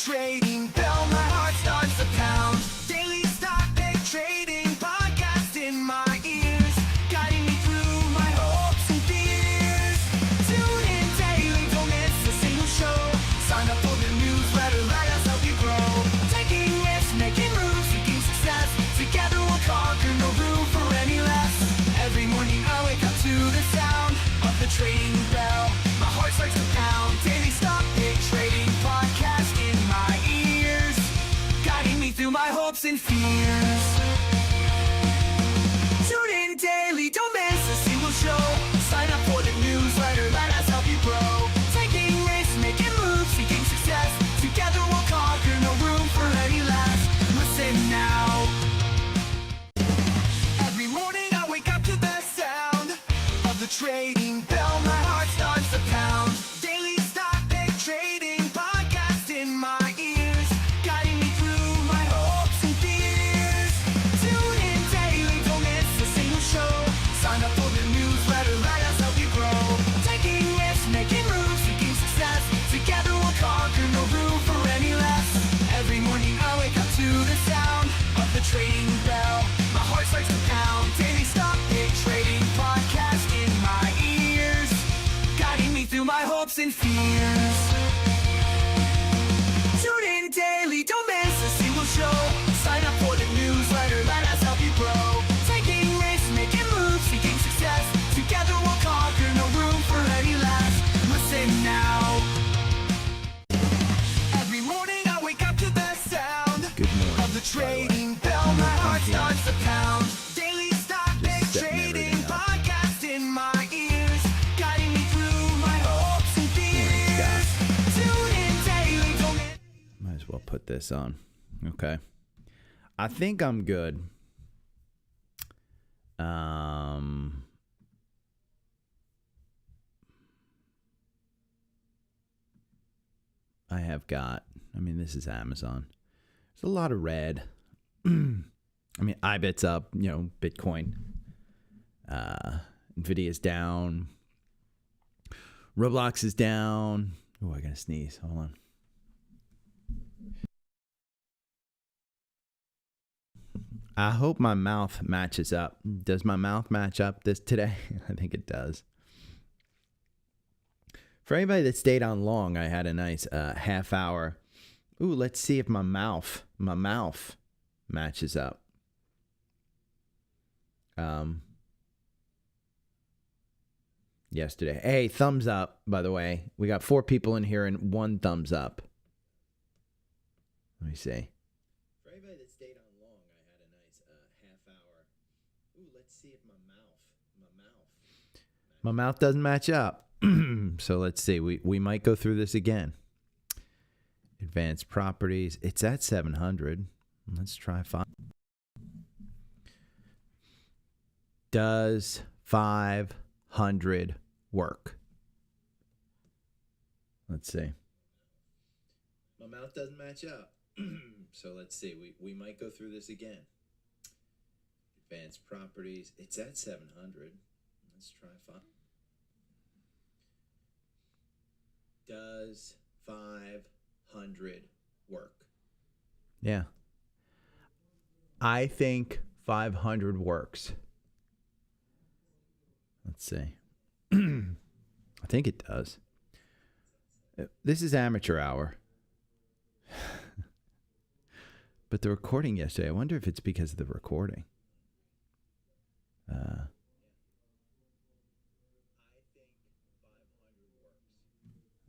trading bell, my heart starts to pound. Daily stock pick trading podcast in my ears, guiding me through my hopes and fears. Tune in daily, don't miss a single show. Sign up for the newsletter, let us help you grow. Taking risks, making moves, seeking success. Together we'll conquer, no room for any less. Every morning I wake up to the sound of the trading bell. My heart starts to pound. Daily stock pick trading podcast in my ears, guiding me through my hopes and fears. Tune in daily, don't miss a single show. Sign up for the newsletter, let us help you grow. Taking risks, making moves, seeking success. Together we'll conquer, no room for any less. Listen now. Every morning I wake up to the sound of the trading bell. My heart starts to pound. Daily stock pick trading podcast in my ears, guiding me through my hopes and fears. Tune in daily, don't miss a single show. Sign up for the newsletter, let us help you grow. Taking risks, making moves, seeking success. Together we'll conquer, no room for any less. Every morning I wake up to the sound of the trading bell. My heart starts to pound. Daily stock pick trading podcast in my ears, guiding me through my hopes and fears. Tune in daily, don't miss a single show. Sign up for the newsletter, let us help you grow. Taking risks, making moves, seeking success. Together we'll conquer, no room for any less. Listen now. Every morning I wake up to the sound of the trading bell. My heart starts to pound. Daily stock pick trading podcast in my ears, guiding me through my hopes and fears. Tune in daily, don't miss. Might as well put this on. Okay. I think I'm good. I have got, this is Amazon. There's a lot of red. IBIT's up, Bitcoin. Nvidia's down. Roblox is down. Oh, I gotta sneeze. Hold on. I hope my mouth matches up. Does my mouth match up this today? I think it does. For anybody that stayed on long, I had a nice half hour. Ooh, let's see if my mouth matches up. Yesterday. Hey, thumbs up, by the way. We got 4 people in here and 1 thumbs up. Let me see. For anybody that stayed on long, I had a nice half hour. Ooh, let's see if my mouth doesn't match up. So let's see. We might go through this again. Advanced properties. It's at 700. Let's try 5. Does 500 work? Let's see. My mouth doesn't match up. So let's see. We might go through this again. Advanced properties. It's at 700. Let's try 5. Does 500 work? Yeah. I think 500 works. Let's see. I think it does. This is amateur hour. But the recording yesterday, I wonder if it's because of the recording.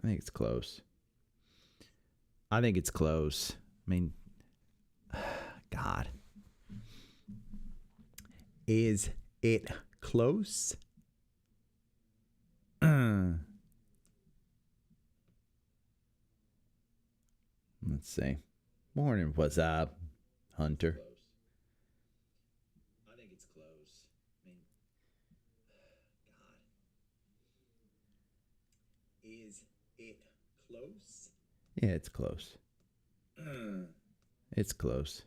I think it's close. God. Is it close? Let's see. Morning, what's up, Hunter? I think it's close. God. Is it close? Yeah, it's close. It's close.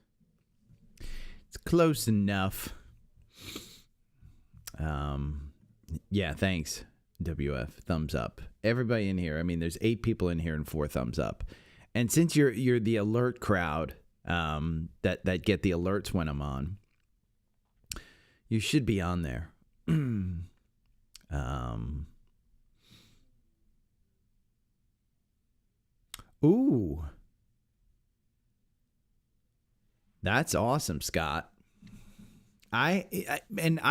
It's close enough. Yeah, thanks, WF. Thumbs up. Everybody in here. There's 8 people in here and 4 thumbs up. And since you're the alert crowd that get the alerts when I'm on, you should be on there. Ooh. That's awesome, Scott. I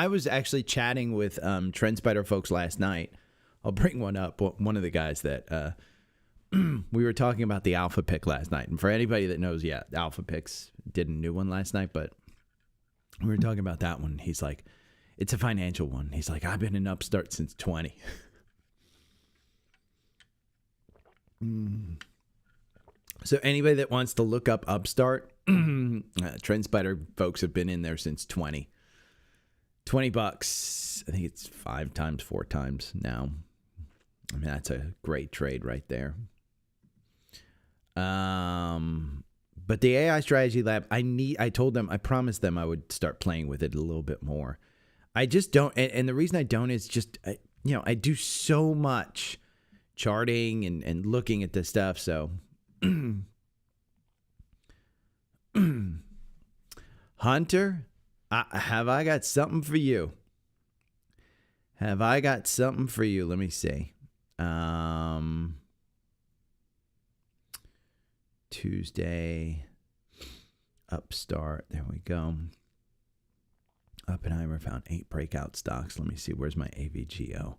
was actually chatting with Trendspider folks last night. I'll bring one up. One of the guys that we were talking about the Alpha Pick last night. And for anybody that knows, yeah, Alpha Picks did a new one last night, but we were talking about that one. He's like, it's a financial one. He's like, I've been in Upstart since 20. So anybody that wants to look up Upstart, Trendspider folks have been in there since 20. $20. I think it's 5 times, 4 times now. I mean, that's a great trade right there. But the AI Strategy Lab, I told them, I promised them I would start playing with it a little bit more. I just don't, and the reason I don't is just, I do so much charting and looking at this stuff, so. Hunter, have I got something for you? Have I got something for you? Let me see. Tuesday, Upstart. There we go. Oppenheimer found 8 breakout stocks. Let me see. Where's my AVGO?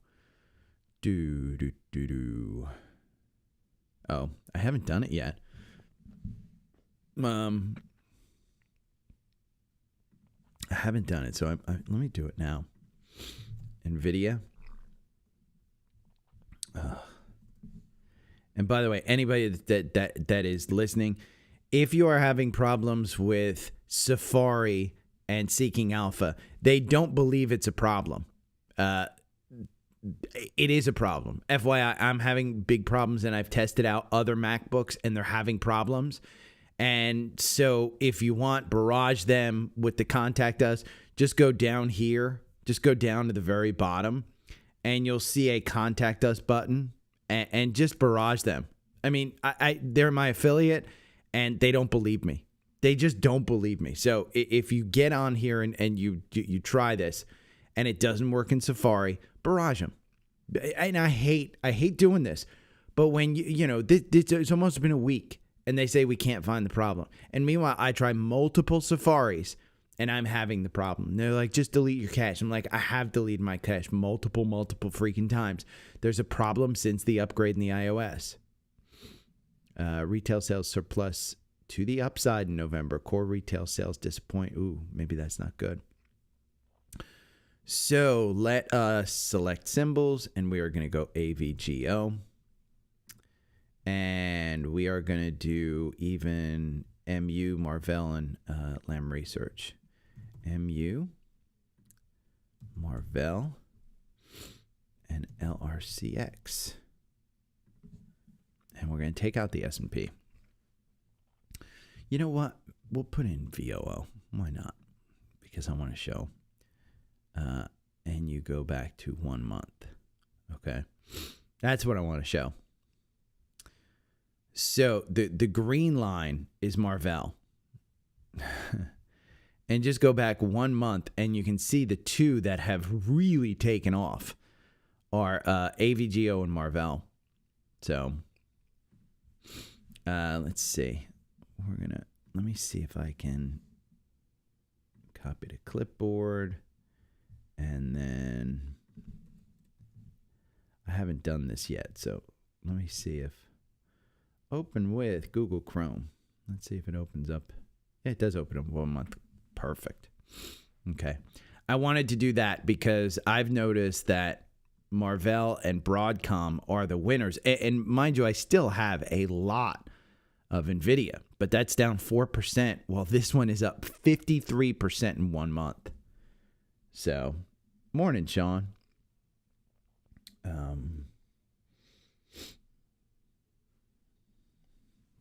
Oh, I haven't done it yet. I haven't done it, so let me do it now. NVIDIA. And by the way, anybody that is listening, if you are having problems with Safari and Seeking Alpha, they don't believe it's a problem. It is a problem. FYI, I'm having big problems, and I've tested out other MacBooks, and they're having problems. And so if you want, barrage them with the contact us. Just go down here. Just go down to the very bottom, and you'll see a contact us button, and just barrage them. I mean, they're my affiliate, and they don't believe me. They just don't believe me. So if you get on here and you try this, and it doesn't work in Safari, barrage them. And I hate doing this, but when it's almost been a week, and they say we can't find the problem, and meanwhile I try multiple Safaris, and I'm having the problem. And they're like, just delete your cache. I'm like, I have deleted my cache multiple freaking times. There's a problem since the upgrade in the iOS. Retail sales surplus to the upside in November. Core retail sales disappoint. Ooh, maybe that's not good. So let us select symbols, and we are going to go AVGO. And we are going to do even MU, Marvell, and Lam Research. MU, Marvell, and LRCX. And we're going to take out the S&P. You know what? We'll put in VOO. Why not? Because I want to show. And you go back to 1 month. Okay. That's what I want to show. So the green line is Marvell. And just go back 1 month, and you can see the two that have really taken off are AVGO and Marvell. So let's see. Let me see if I can copy to clipboard. And then I haven't done this yet, so let me see if open with Google Chrome. Let's see if it opens up. Yeah, it does open up 1 month. Perfect. Okay. I wanted to do that because I've noticed that Marvell and Broadcom are the winners. And mind you, I still have a lot of NVIDIA, but that's down 4%, while this one is up 53% in 1 month. So, morning, Sean.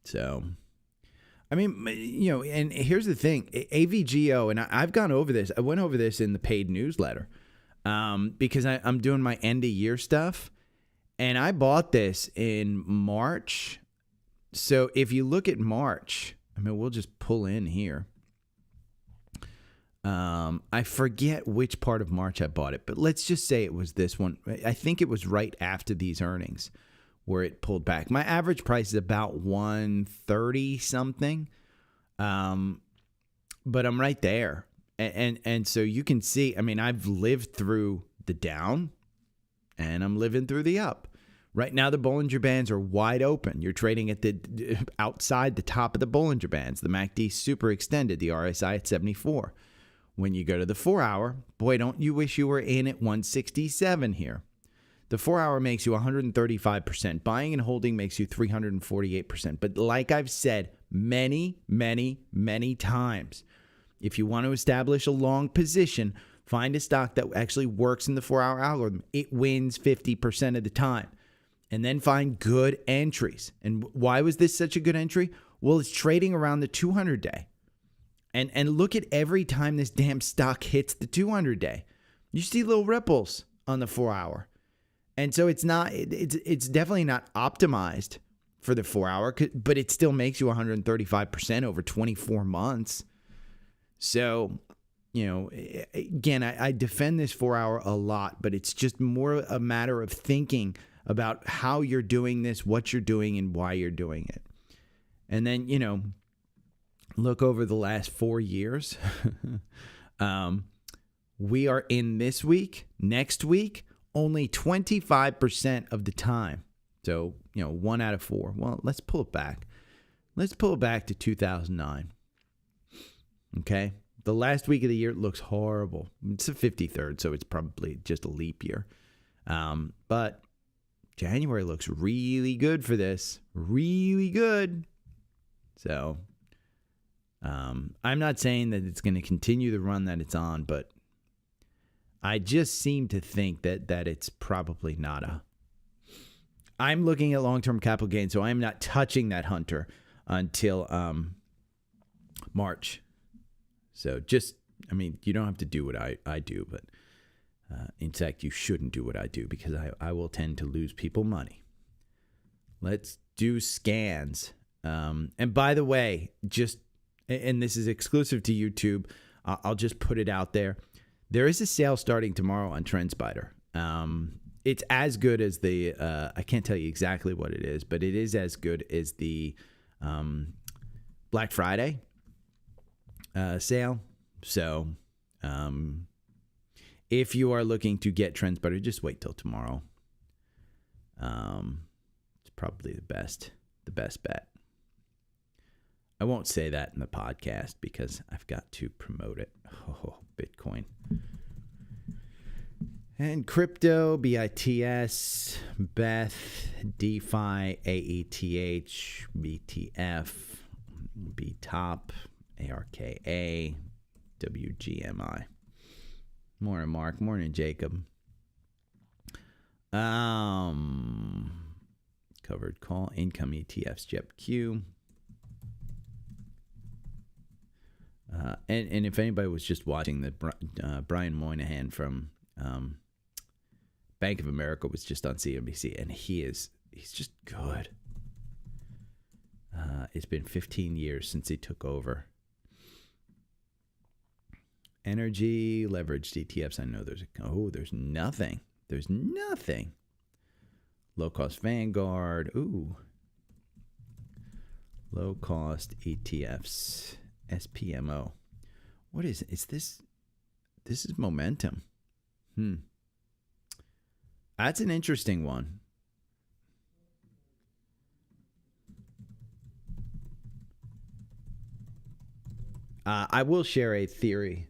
So, I mean, and here's the thing, AVGO, and I've gone over this. I went over this in the paid newsletter because I'm doing my end of year stuff, and I bought this in March, So if you look at March, I mean, we'll just pull in here. I forget which part of March I bought it, but let's just say it was this one. I think it was right after these earnings where it pulled back. My average price is about 130 something. But I'm right there. And so you can see, I mean, I've lived through the down and I'm living through the up. Right now, the Bollinger Bands are wide open. You're trading at the outside the top of the Bollinger Bands. The MACD super extended, the RSI at 74. When you go to the 4-hour, boy, don't you wish you were in at 167 here. The 4-hour makes you 135%. Buying and holding makes you 348%. But like I've said many, many, many times, if you want to establish a long position, find a stock that actually works in the 4-hour algorithm. It wins 50% of the time. And then find good entries. And why was this such a good entry? Well, it's trading around the 200-day. And look at every time this damn stock hits the 200-day. You see little ripples on the 4-hour. And so it's definitely not optimized for the 4-hour, but it still makes you 135% over 24 months. So, you know, again, I defend this 4-hour a lot, but it's just more a matter of thinking about how you're doing this, what you're doing, and why you're doing it. And then, you know, look over the last 4 years. We are in this week, next week, only 25% of the time. So, you know, 1 out of 4. Well, let's pull it back. Let's pull it back to 2009. Okay? The last week of the year looks horrible. It's the 53rd, so it's probably just a leap year. But January looks really good for this. Really good. So, I'm not saying that it's going to continue the run that it's on, but I just seem to think that it's probably not a... I'm looking at long-term capital gain, so I'm not touching that hunter until March. So just, I mean, you don't have to do what I do, but in fact, you shouldn't do what I do because I will tend to lose people money. Let's do scans. And by the way, and this is exclusive to YouTube, I'll just put it out there. There is a sale starting tomorrow on Trendspider. It's as good as the, I can't tell you exactly what it is, but it is as good as the Black Friday sale. So if you are looking to get Trendspider, just wait till tomorrow. It's probably the best bet. I won't say that in the podcast because I've got to promote it. Oh, Bitcoin. And crypto, BITS, BETH, DeFi, AETH, BTF, BTOP, ARKA, WGMI. Morning, Mark. Morning, Jacob. Covered call, income ETFs, JEPQ. And if anybody was just watching the Brian Moynihan from Bank of America was just on CNBC, and he's just good. It's been 15 years since he took over. Energy, leveraged ETFs. I know there's nothing. There's nothing. Low cost Vanguard. Ooh. Low cost ETFs. SPMO. What is this? This is momentum. That's an interesting one. I will share a theory.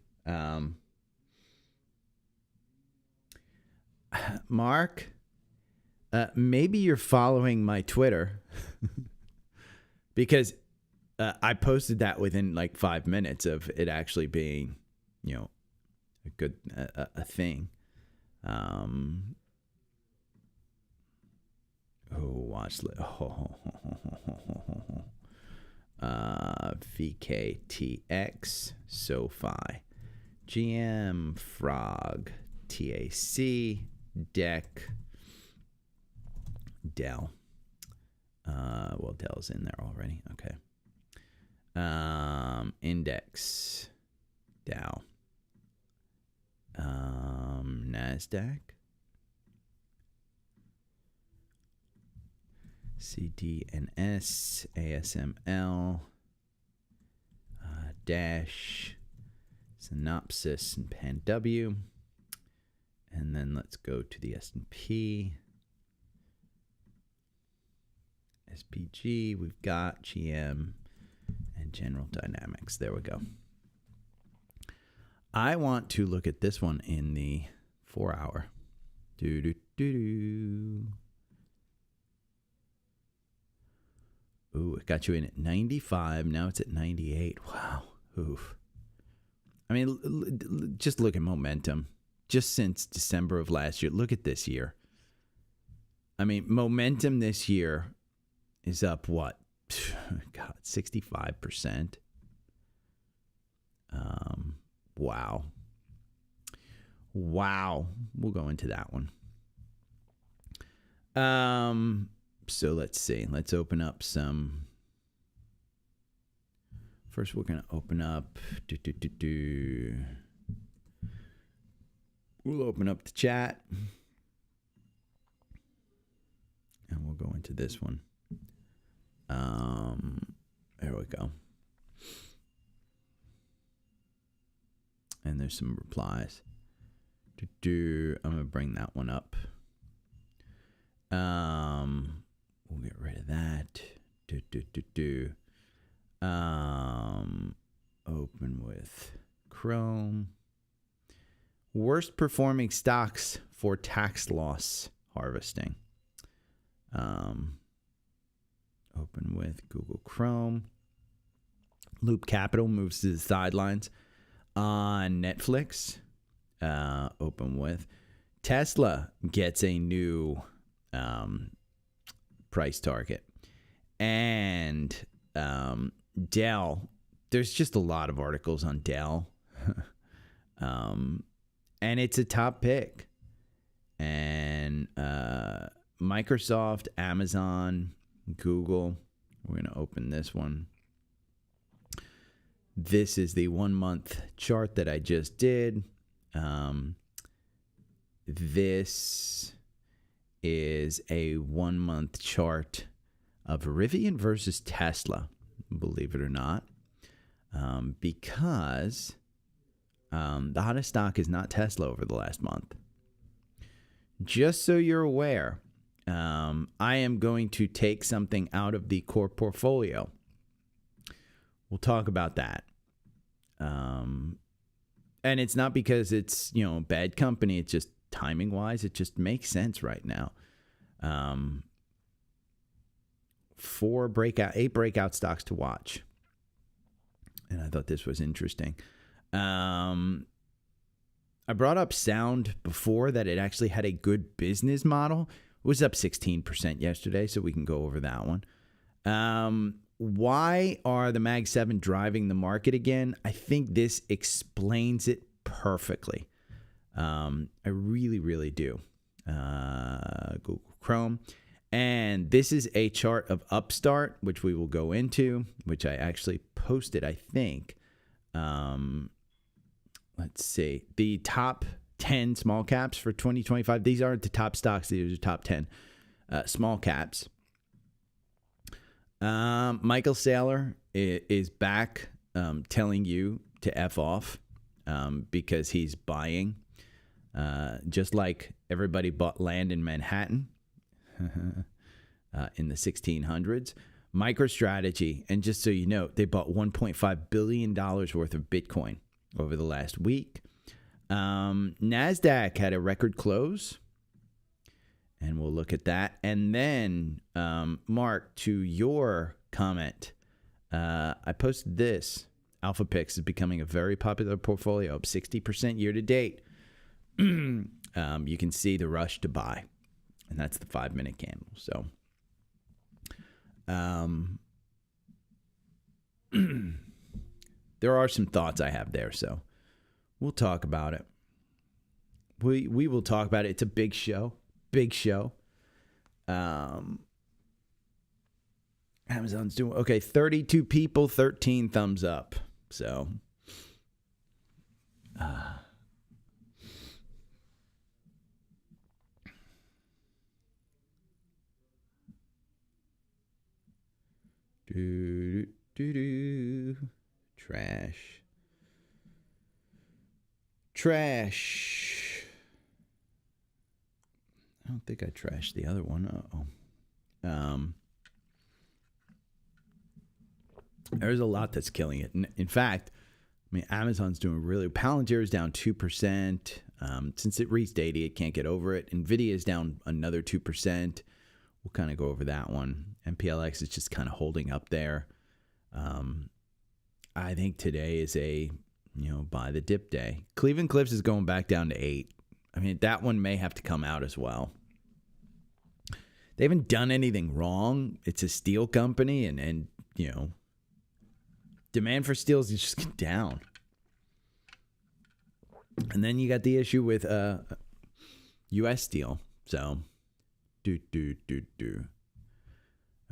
Mark, maybe you're following my Twitter because I posted that within like 5 minutes of it actually being, you know, a good a thing. VKTX, SOFI, GM, Frog, TAC, DEC, Dell. Well, Dell's in there already. Okay. Index. Dow. NASDAQ. CDNS. ASML. Dash. Synopsys and PanW. And then let's go to the S&P. SPG, we've got GM and General Dynamics. There we go. I want to look at this one in the 4 hour. Ooh, it got you in at 95. Now it's at 98. Wow. Oof. I mean, just look at momentum. Just since December of last year. Look at this year. I mean, momentum this year is up what? God, 65%. Wow. Wow. We'll go into that one. So let's see. Let's open up some. First, we're going to open up. We'll open up the chat. And we'll go into this one. There we go. And there's some replies. I'm going to bring that one up. We'll get rid of that. Open with Chrome. Worst performing stocks for tax loss harvesting. Open with Google Chrome. Loop Capital moves to the sidelines on Netflix. Open with Tesla gets a new price target. And Dell, there's just a lot of articles on Dell. And it's a top pick. And Microsoft, Amazon, Google. We're going to open this one. This is the 1 month chart that I just did. This is a 1 month chart of Rivian versus Tesla, believe it or not, because the hottest stock is not Tesla over the last month. Just so you're aware, I am going to take something out of the core portfolio. We'll talk about that. And it's not because it's, a bad company. It's just timing wise, it just makes sense right now. 8 breakout stocks to watch. And I thought this was interesting. I brought up Sound before, that it actually had a good business model. It was up 16% yesterday, so we can go over that one. Why are the Mag 7 driving the market again? I think this explains it perfectly. I really, really do. Google Chrome. And this is a chart of Upstart, which we will go into, which I actually posted, I think. Let's see. The top 10 small caps for 2025. These aren't the top stocks. These are top 10 small caps. Michael Saylor is back telling you to F off because he's buying. Just like everybody bought land in Manhattan in the 1600s. MicroStrategy, and just so you know, they bought $1.5 billion worth of Bitcoin over the last week. NASDAQ had a record close, and we'll look at that. And then, Mark, to your comment, I posted this. Alpha Picks is becoming a very popular portfolio, up 60% year to date. You can see the rush to buy, and that's the 5-minute candle. So, there are some thoughts I have there, so we'll talk about it. We will talk about it. It's a big show. Amazon's doing okay. 32 people, 13 thumbs up. So, trash. I don't think I trashed the other one. There's a lot that's killing it. In fact, I mean, Amazon's doing really. Palantir is down 2%. Since it reached 80, it can't get over it. Nvidia is down another 2%. We'll kind of go over that one. MPLX is just kind of holding up there. I think today is a, buy the dip day. Cleveland Cliffs is going back down to 8. I mean, that one may have to come out as well. They haven't done anything wrong. It's a steel company, and demand for steel is just down. And then you got the issue with U.S. Steel. So,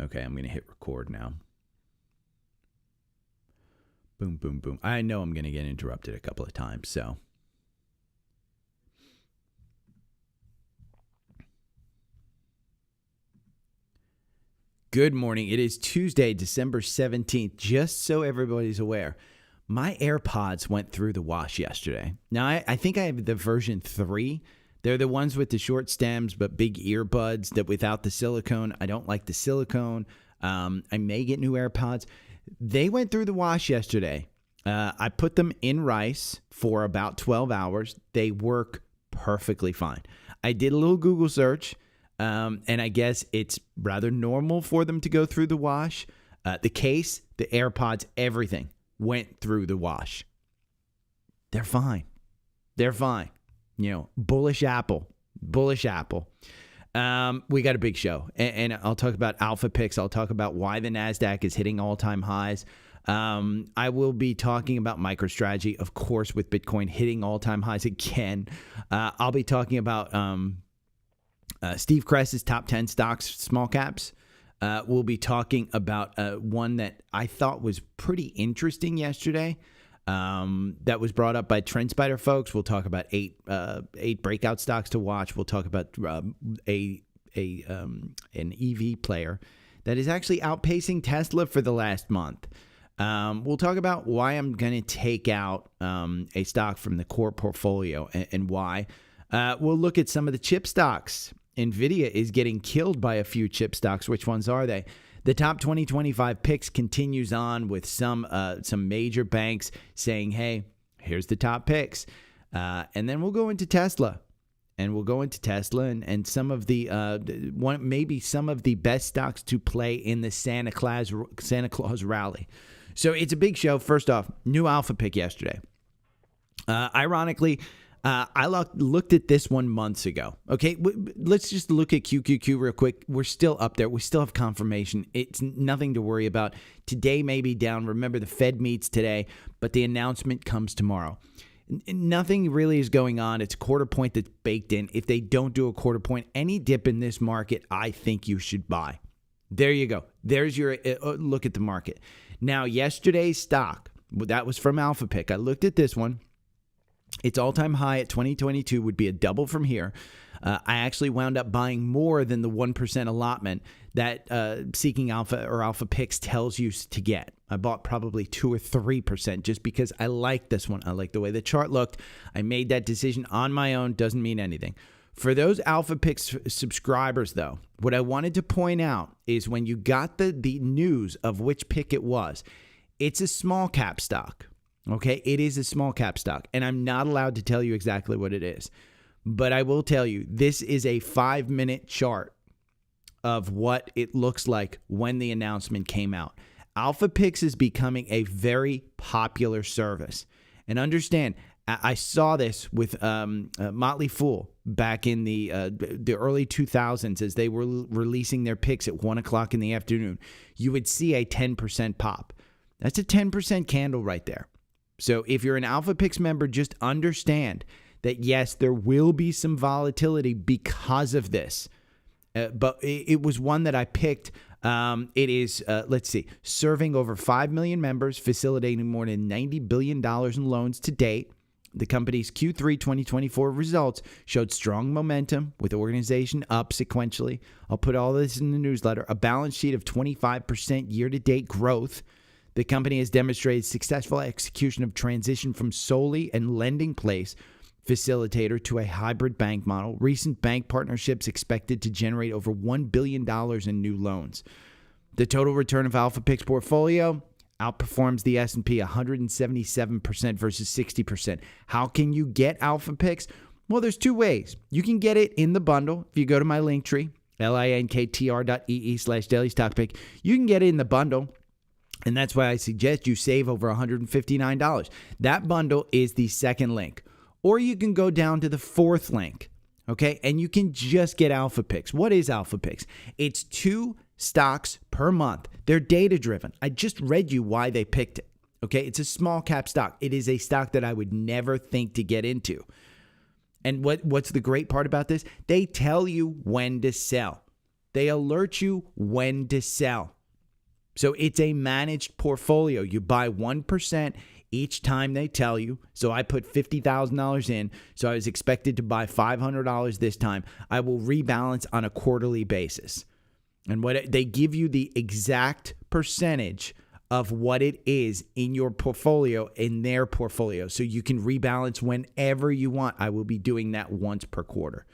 Okay, I'm going to hit record now. Boom, boom, boom. I know I'm going to get interrupted a couple of times, so. Good morning. It is Tuesday, December 17th. Just so everybody's aware, my AirPods went through the wash yesterday. Now, I think I have the version 3. They're the ones with the short stems but big earbuds that without the silicone. I don't like the silicone. I may get new AirPods. They went through the wash yesterday. I put them in rice for about 12 hours. They work perfectly fine. I did a little Google search, and I guess it's rather normal for them to go through the wash. The case, the AirPods, everything went through the wash. They're fine. They're fine. Bullish Apple. Bullish Apple. We got a big show, and I'll talk about alpha picks. I'll talk about why the NASDAQ is hitting all-time highs. I will be talking about MicroStrategy, of course, with Bitcoin hitting all-time highs again. I'll be talking about Steve Kress's top 10 stocks, small caps. We'll be talking about one that I thought was pretty interesting yesterday. That was brought up by Trendspider folks. We'll talk about eight breakout stocks to watch. We'll talk about an EV player that is actually outpacing Tesla for the last month. We'll talk about why I'm going to take out a stock from the core portfolio and why. We'll look at some of the chip stocks. NVIDIA is getting killed by a few chip stocks. Which ones are they? The top 2025 picks continues on with some major banks saying, hey, here's the top picks. And then we'll go into Tesla. And we'll go into Tesla and some of the maybe some of the best stocks to play in the Santa Claus rally. So it's a big show. First off, new alpha pick yesterday. Ironically, I looked at this one months ago. Okay, let's just look at QQQ real quick. We're still up there. We still have confirmation. It's nothing to worry about. Today may be down. Remember, the Fed meets today, but the announcement comes tomorrow. Nothing really is going on. It's a quarter point that's baked in. If they don't do a quarter point, any dip in this market, I think you should buy. There you go. There's your look at the market. Now, yesterday's stock, that was from Alpha Pick. I looked at this one. Its all-time high at 2022 would be a double from here. I actually wound up buying more than the 1% allotment that Seeking Alpha or Alpha Picks tells you to get. I bought probably 2 or 3% just because I like this one. I like the way the chart looked. I made that decision on my own. Doesn't mean anything. For those Alpha Picks subscribers, though, what I wanted to point out is when you got the news of which pick it was, it's a small cap stock. Okay, it is a small cap stock, and I'm not allowed to tell you exactly what it is. But I will tell you, this is a 5-minute chart of what it looks like when the announcement came out. Alpha Picks is becoming a very popular service. And understand, I saw this with Motley Fool back in the early 2000s as they were releasing their picks at 1 o'clock in the afternoon. You would see a 10% pop. That's a 10% candle right there. So if you're an Alpha Picks member, just understand that, yes, there will be some volatility because of this. But it was one that I picked It is, let's see, serving over 5 million members, facilitating more than $90 billion in loans to date. The company's Q3 2024 results showed strong momentum, with the organization up sequentially. I'll put all this in the newsletter. A balance sheet of 25% year-to-date growth. The company has demonstrated successful execution of transition from solely and lending-place facilitator to a hybrid bank model. Recent bank partnerships expected to generate over $1 billion in new loans. The total return of AlphaPix portfolio outperforms the S&P 177% versus 60%. How can you get AlphaPix? Well, there's two ways. You can get it in the bundle. If you go to my link tree, linktr.ee/dailystockpick, you can get it in the bundle. And that's why I suggest you save over $159. That bundle is the second link. Or you can go down to the fourth link, okay? And you can just get AlphaPix. What is AlphaPix? It's 2 stocks per month. They're data-driven. I just read you why they picked it, okay? It's a small cap stock. It is a stock that I would never think to get into. And what's the great part about this? They tell you when to sell. They alert you when to sell. So it's a managed portfolio. You buy 1% each time they tell you. So I put $50,000 in. So I was expected to buy $500 this time. I will rebalance on a quarterly basis. And they give you the exact percentage of what it is in your portfolio, in their portfolio. So you can rebalance whenever you want. I will be doing that once per quarter.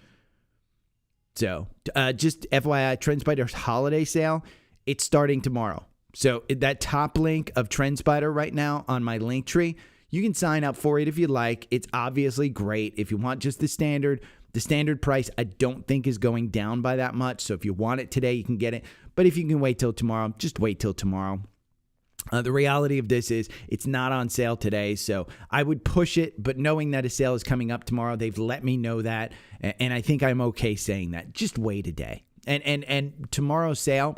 So just FYI, Trendspider's holiday sale, it's starting tomorrow. So that top link of Trendspider right now on my link tree, you can sign up for it if you like. It's obviously great. If you want just the standard price, I don't think is going down by that much. So if you want it today, you can get it. But if you can wait till tomorrow, just wait till tomorrow. The reality of this is it's not on sale today. So I would push it, but knowing that a sale is coming up tomorrow, they've let me know that. And I think I'm okay saying that. Just wait a day. And tomorrow's sale,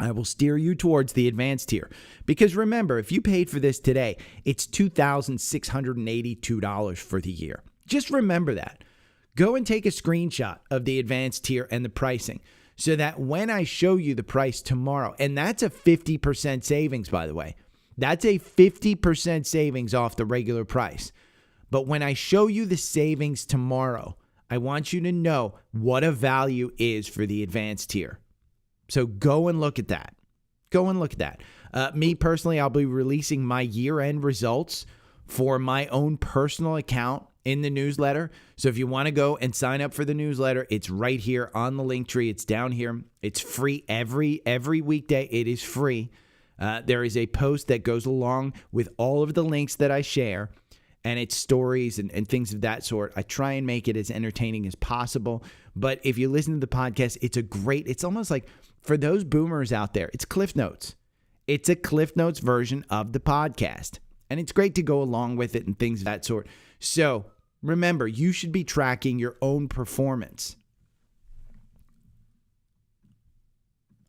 I will steer you towards the advanced tier. Because remember, if you paid for this today, it's $2,682 for the year. Just remember that. Go and take a screenshot of the advanced tier and the pricing so that when I show you the price tomorrow, and that's a 50% savings, by the way. That's a 50% savings off the regular price. But when I show you the savings tomorrow, I want you to know what a value is for the advanced tier. So go and look at that. Go and look at that. Me personally, I'll be releasing my year-end results for my own personal account in the newsletter. So if you want to go and sign up for the newsletter, it's right here on the link tree. It's down here. It's free every weekday. It is free. There is a post that goes along with all of the links that I share, and it's stories and things of that sort. I try and make it as entertaining as possible. But if you listen to the podcast, it's almost like, for those boomers out there, it's Cliff Notes. It's a Cliff Notes version of the podcast. And it's great to go along with it and things of that sort. So remember, you should be tracking your own performance.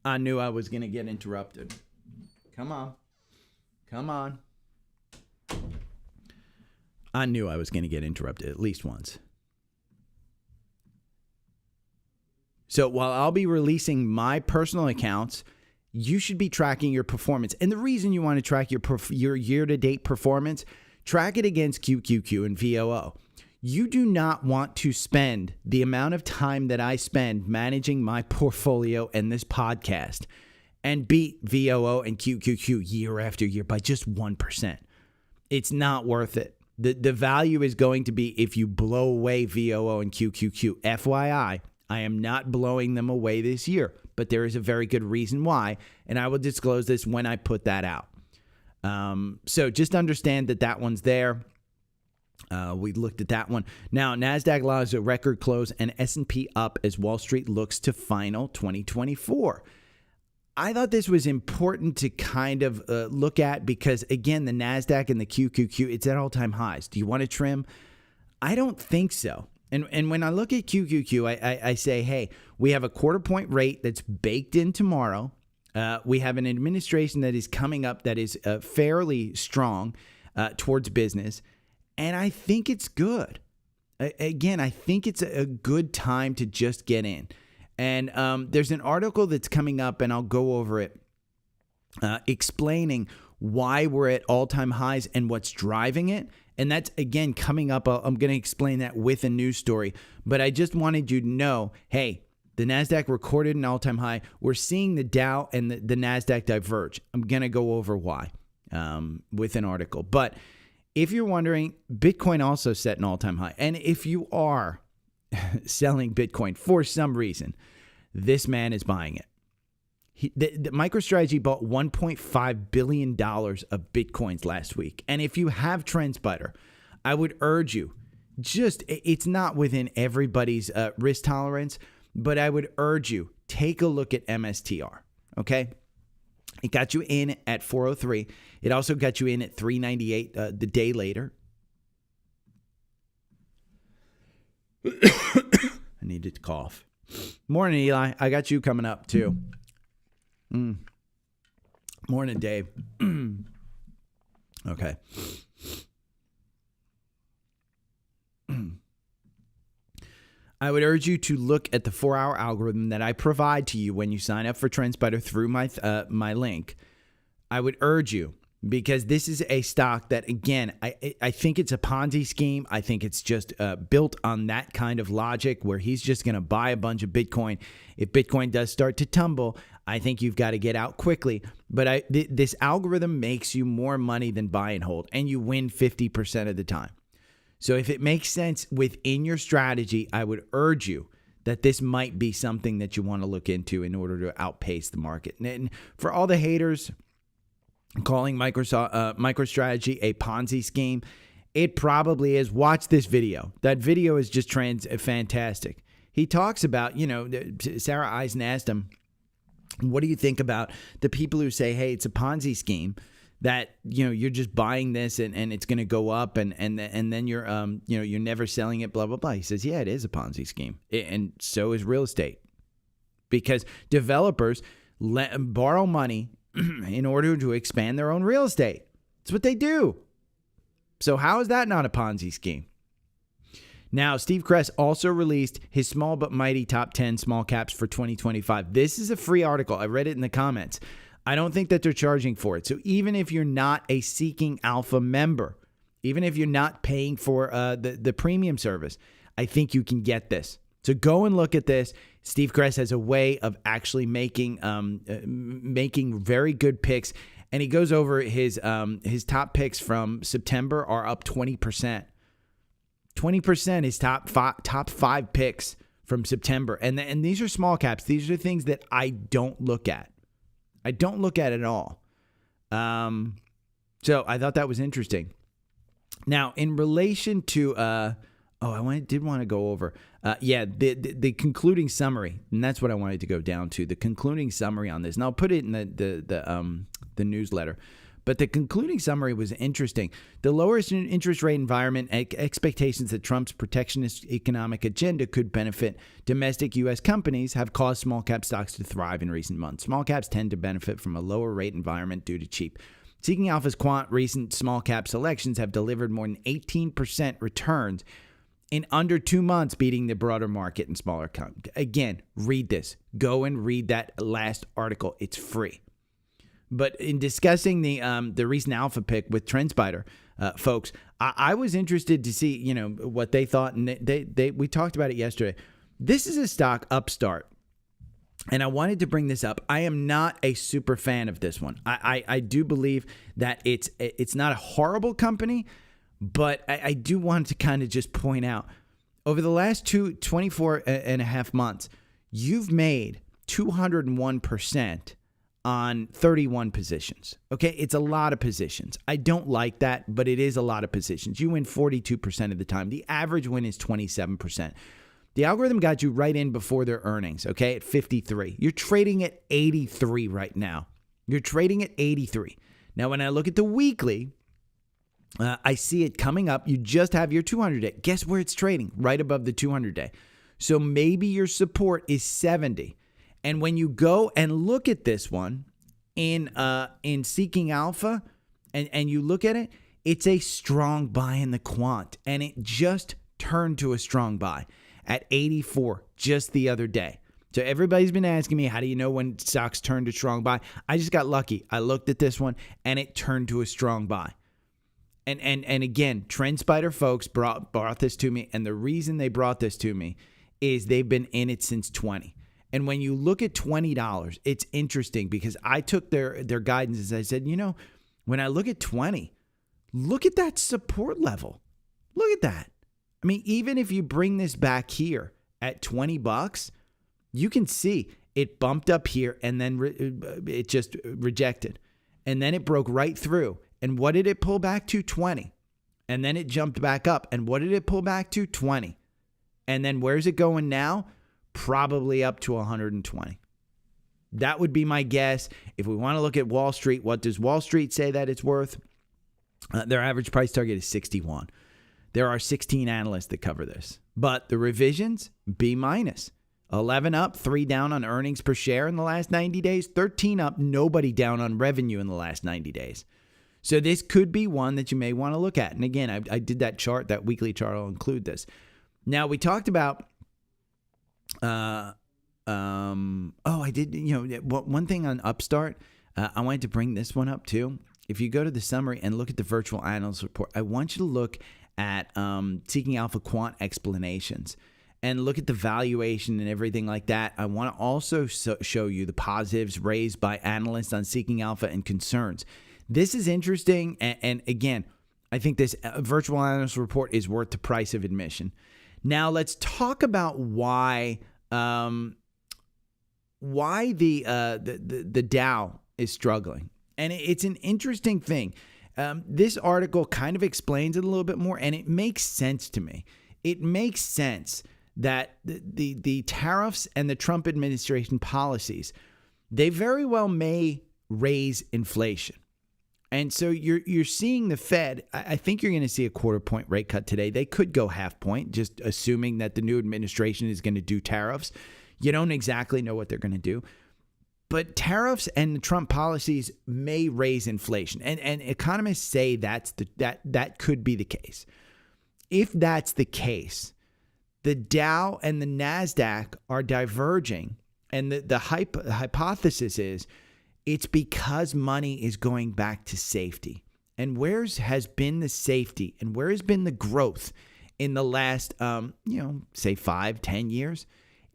I knew I was going to get interrupted. Come on. I knew I was going to get interrupted at least once. So while I'll be releasing my personal accounts, you should be tracking your performance. And the reason you want to track your year-to-date performance, track it against QQQ and VOO. You do not want to spend the amount of time that I spend managing my portfolio and this podcast and beat VOO and QQQ year after year by just 1%. It's not worth it. The value is going to be if you blow away VOO and QQQ. FYI, I am not blowing them away this year, but there is a very good reason why, and I will disclose this when I put that out. So just understand that one's there. We looked at that one. Now, NASDAQ logs a record close and S&P up as Wall Street looks to final 2024. I thought this was important to kind of look at because, again, the NASDAQ and the QQQ, it's at all-time highs. Do you want to trim? I don't think so. And when I look at QQQ, I say, hey, we have a quarter point rate that's baked in tomorrow. We have an administration that is coming up that is fairly strong towards business. And I think it's good. Again, I think it's a good time to just get in. And there's an article that's coming up, and I'll go over it, explaining why we're at all-time highs and what's driving it. And that's, again, coming up. I'm going to explain that with a news story. But I just wanted you to know, hey, the NASDAQ recorded an all-time high. We're seeing the Dow and the NASDAQ diverge. I'm going to go over why with an article. But if you're wondering, Bitcoin also set an all-time high. And if you are selling Bitcoin for some reason, this man is buying it. The MicroStrategy bought $1.5 billion of Bitcoins last week. And if you have Trendspider, I would urge you, it's not within everybody's risk tolerance, but I would urge you, take a look at MSTR, okay? It got you in at 403. It also got you in at 398 the day later. I needed to cough. Morning, Eli. I got you coming up, too. Morning, Dave. Okay. I would urge you to look at the 4-hour algorithm that I provide to you when you sign up for Trendspider through my link. I would urge you, because this is a stock that, again, I think it's a Ponzi scheme. I think it's just built on that kind of logic where he's just going to buy a bunch of Bitcoin. If Bitcoin does start to tumble, I think you've got to get out quickly. But this algorithm makes you more money than buy and hold, and you win 50% of the time. So if it makes sense within your strategy, I would urge you that this might be something that you want to look into in order to outpace the market. And for all the haters calling MicroStrategy a Ponzi scheme, it probably is. Watch this video. That video is just fantastic. He talks about, Sarah Eisen asked him, what do you think about the people who say, hey, it's a Ponzi scheme, that, you're just buying this and it's going to go up and then you're, you're never selling it, blah, blah, blah. He says, yeah, it is a Ponzi scheme. And so is real estate, because developers borrow money in order to expand their own real estate. It's what they do. So how is that not a Ponzi scheme? Now, Steve Kress also released his small but mighty top 10 small caps for 2025. This is a free article. I read it in the comments. I don't think that they're charging for it. So even if you're not a Seeking Alpha member, even if you're not paying for the premium service, I think you can get this. So go and look at this. Steve Kress has a way of actually making very good picks, and he goes over his top picks from September are up 20%. 20% is top five picks from September, and these are small caps. These are things that I don't look at. I don't look at it at all. So I thought that was interesting. Now, in relation to, did want to go over, the concluding summary, and that's what I wanted to go down to, the concluding summary on this. And I'll put it in the newsletter. But the concluding summary was interesting. The lower interest rate environment, expectations that Trump's protectionist economic agenda could benefit domestic U.S. companies have caused small cap stocks to thrive in recent months. Small caps tend to benefit from a lower rate environment due to cheap. Seeking Alpha's quant recent small cap selections have delivered more than 18% returns in under 2 months, beating the broader market and smaller companies. Again, read this. Go and read that last article. It's free. But in discussing the recent alpha pick with Trendspider, folks, I was interested to see what they thought, and we talked about it yesterday. This is a stock, Upstart, and I wanted to bring this up. I am not a super fan of this one. I do believe that it's not a horrible company, but I do want to kind of just point out, over the last 24 and a half months, you've made 201% on 31 positions. Okay, it's a lot of positions. I don't like that, but it is a lot of positions. You win 42% of the time. The average win is 27%. The algorithm got you right in before their earnings, okay, at 53. You're trading at 83 right now. You're trading at 83. Now, when I look at the weekly, I see it coming up. You just have your 200-day. Guess where it's trading? Right above the 200-day. So maybe your support is 70. And when you go and look at this one in Seeking Alpha and you look at it, it's a strong buy in the quant. And it just turned to a strong buy at 84 just the other day. So everybody's been asking me, how do you know when stocks turn to strong buy? I just got lucky. I looked at this one and it turned to a strong buy. And again, Trendspider folks brought this to me, and the reason they brought this to me is they've been in it since 20. And when you look at $20, it's interesting because I took their guidance and I said, when I look at 20, look at that support level. Look at that. I mean, even if you bring this back here at $20, you can see it bumped up here and then it just rejected. And then it broke right through. And what did it pull back to? 20. And then it jumped back up. And what did it pull back to? 20. And then where's it going now? Probably up to 120. That would be my guess. If we want to look at Wall Street, what does Wall Street say that it's worth? Their average price target is 61. There are 16 analysts that cover this. But the revisions, B-. 11 up, 3 down on earnings per share in the last 90 days. 13 up, nobody down on revenue in the last 90 days. So this could be one that you may want to look at. And again, I did that chart, that weekly chart. I'll include this. Now, we talked about, I did, one thing on Upstart. I wanted to bring this one up too. If you go to the summary and look at the virtual analyst report, I want you to look at Seeking Alpha Quant explanations and look at the valuation and everything like that. I want to also show you the positives raised by analysts on Seeking Alpha and concerns. This is interesting, and again, I think this virtual analyst report is worth the price of admission. Now, let's talk about why the Dow is struggling, and it's an interesting thing. This article kind of explains it a little bit more, and it makes sense to me. It makes sense that the tariffs and the Trump administration policies, they very well may raise inflation. And so you're seeing the Fed. I think you're going to see a 1/4 point rate cut today. They could go 1/2 point, just assuming that the new administration is going to do tariffs. You don't exactly know what they're going to do. But tariffs and the Trump policies may raise inflation. And economists say that could be the case. If that's the case, the Dow and the NASDAQ are diverging. And the hypothesis is, it's because money is going back to safety. And where has been the safety and where has been the growth in the last, say 5-10 years?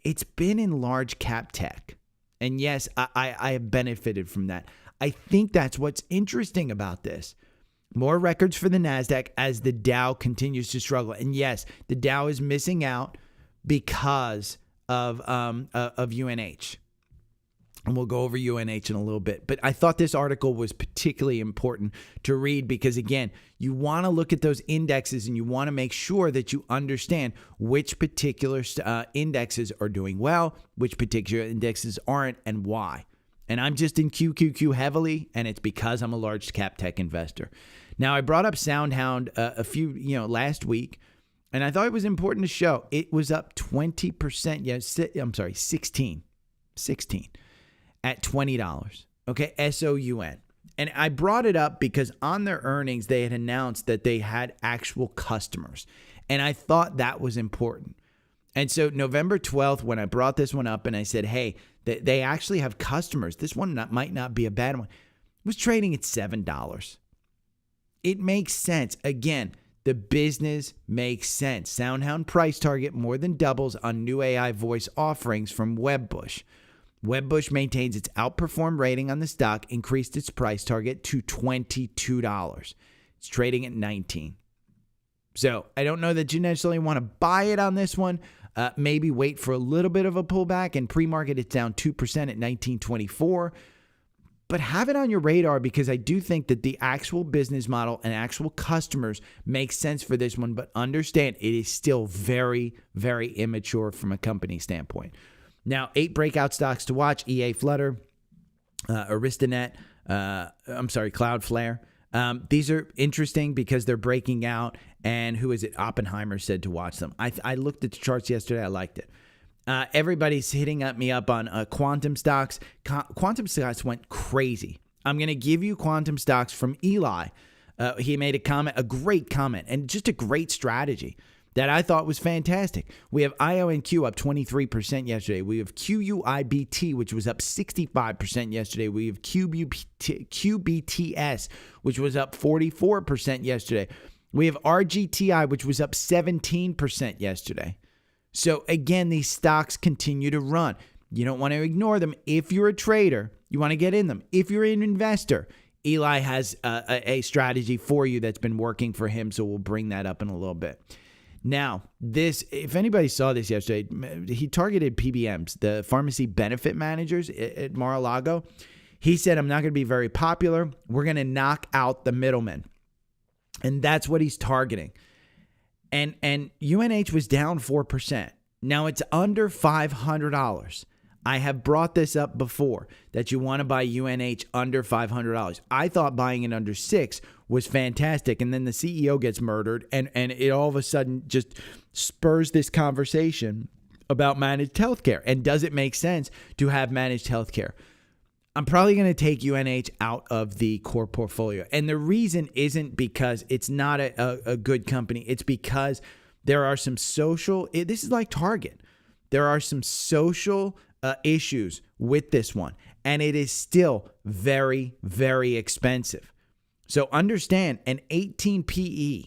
It's been in large cap tech. And yes, I have benefited from that. I think that's what's interesting about this. More records for the NASDAQ as the Dow continues to struggle. And yes, the Dow is missing out because of UNH. And we'll go over UNH in a little bit. But I thought this article was particularly important to read because, again, you want to look at those indexes and you want to make sure that you understand which particular indexes are doing well, which particular indexes aren't, and why. And I'm just in QQQ heavily, and it's because I'm a large cap tech investor. Now, I brought up SoundHound last week, and I thought it was important to show. It was up 20%. 16. At $20, okay, SOUN. And I brought it up because on their earnings, they had announced that they had actual customers. And I thought that was important. And so November 12th, when I brought this one up and I said, hey, they actually have customers. This one might not be a bad one. It was trading at $7. It makes sense. Again, the business makes sense. SoundHound price target more than doubles on new AI voice offerings from Wedbush. Wedbush maintains its outperform rating on the stock, increased its price target to $22. It's trading at $19. So I don't know that you necessarily want to buy it on this one. Maybe wait for a little bit of a pullback, and pre-market it's down 2% at $19.24. But have it on your radar because I do think that the actual business model and actual customers make sense for this one. But understand it is still very, very immature from a company standpoint. Now, 8 breakout stocks to watch: EA Flutter, Aristanet, Cloudflare. These are interesting because they're breaking out. And who is it? Oppenheimer said to watch them. I looked at the charts yesterday. I liked it. Everybody's hitting me up on quantum stocks. Quantum stocks went crazy. I'm going to give you quantum stocks from Eli. He made a comment, a great comment, and just a great strategy. that I thought was fantastic. We have IONQ up 23% yesterday. We have QUIBT, which was up 65% yesterday. We have QBTS, which was up 44% yesterday. We have RGTI, which was up 17% yesterday. So again, these stocks continue to run. You don't want to ignore them. If you're a trader, you want to get in them. If you're an investor, Eli has a strategy for you that's been working for him, so we'll bring that up in a little bit. Now, if anybody saw this yesterday, he targeted PBMs, the pharmacy benefit managers at Mar-a-Lago. He said, I'm not going to be very popular. We're going to knock out the middlemen. And that's what he's targeting. And UNH was down 4%. Now it's under $500. I have brought this up before that you want to buy UNH under $500. I thought buying it under $6 was fantastic. And then the CEO gets murdered and it all of a sudden just spurs this conversation about managed healthcare. And does it make sense to have managed healthcare? I'm probably going to take UNH out of the core portfolio. And the reason isn't because it's not a good company. It's because there are some social, this is like Target. There are some social issues with this one. And it is still very, very expensive. So understand an 18 PE,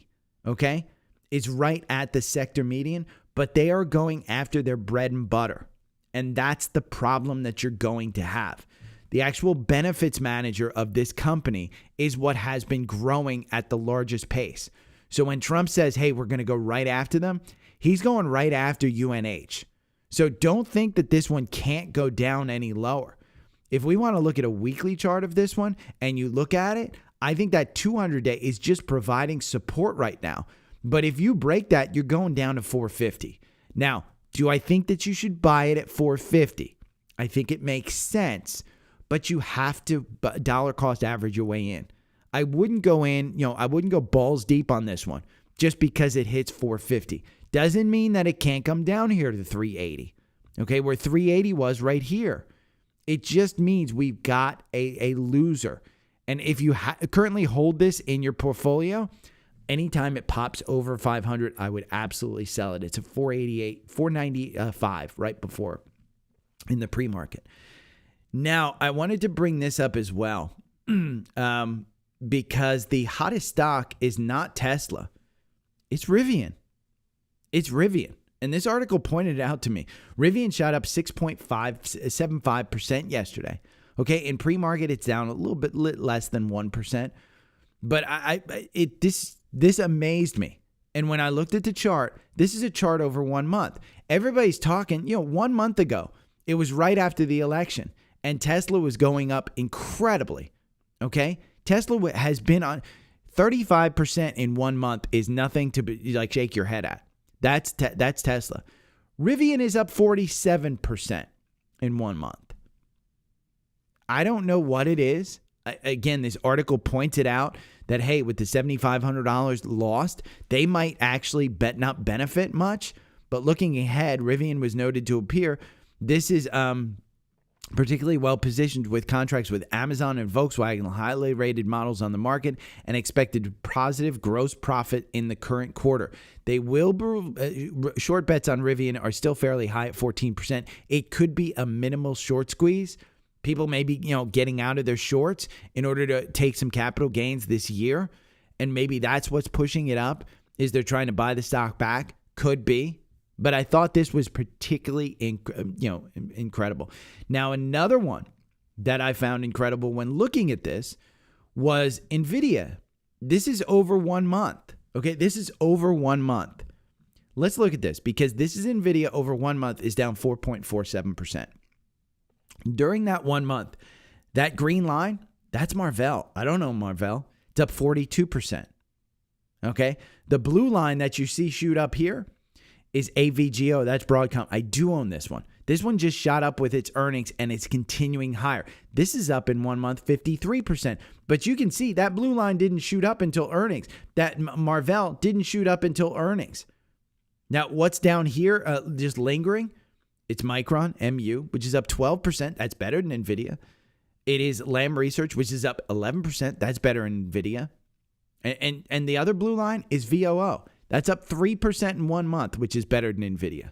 okay, is right at the sector median, but they are going after their bread and butter. And that's the problem that you're going to have. The actual benefits manager of this company is what has been growing at the largest pace. So when Trump says, hey, we're going to go right after them, he's going right after UNH. So don't think that this one can't go down any lower. If we want to look at a weekly chart of this one and you look at it, I think that 200-day is just providing support right now. But if you break that, you're going down to 450. Now, do I think that you should buy it at 450? I think it makes sense, but you have to dollar cost average your way in. I wouldn't go in, I wouldn't go balls deep on this one just because it hits 450. Doesn't mean that it can't come down here to 380. Okay, where 380 was right here. It just means we've got a loser. And if you currently hold this in your portfolio, anytime it pops over 500, I would absolutely sell it. It's a 488, 495 right before in the pre-market. Now, I wanted to bring this up as well because the hottest stock is not Tesla. It's Rivian. It's Rivian. And this article pointed it out to me. Rivian shot up 6.75% yesterday. Okay, in pre-market, it's down a little bit less than 1%. But this amazed me. And when I looked at the chart, this is a chart over 1 month. Everybody's talking, 1 month ago, it was right after the election. And Tesla was going up incredibly. Okay, Tesla has been on 35% in 1 month is nothing to be like shake your head at. That's Tesla. Rivian is up 47% in 1 month. I don't know what it is. Again, this article pointed out that, hey, with the $7,500 lost, they might actually not benefit much. But looking ahead, Rivian was noted to appear. This is particularly well positioned with contracts with Amazon and Volkswagen, highly rated models on the market, and expected positive gross profit in the current quarter. They will short bets on Rivian are still fairly high at 14%. It could be a minimal short squeeze. People may be, getting out of their shorts in order to take some capital gains this year, and maybe that's what's pushing it up. Is they're trying to buy the stock back? Could be. But I thought this was particularly, incredible. Now, another one that I found incredible when looking at this was NVIDIA. This is over 1 month. Okay, this is over 1 month. Let's look at this because this is NVIDIA over 1 month is down 4.47%. During that 1 month, that green line, that's Marvell. I don't know Marvell. It's up 42%. Okay, the blue line that you see shoot up here is AVGO. That's Broadcom. I do own this one. This one just shot up with its earnings and it's continuing higher. This is up in 1 month 53%. But you can see that blue line didn't shoot up until earnings. That Marvell didn't shoot up until earnings. Now, what's down here just lingering? It's Micron, MU, which is up 12%. That's better than NVIDIA. It is Lam Research, which is up 11%. That's better than NVIDIA. And the other blue line is VOO. That's up 3% in 1 month, which is better than NVIDIA.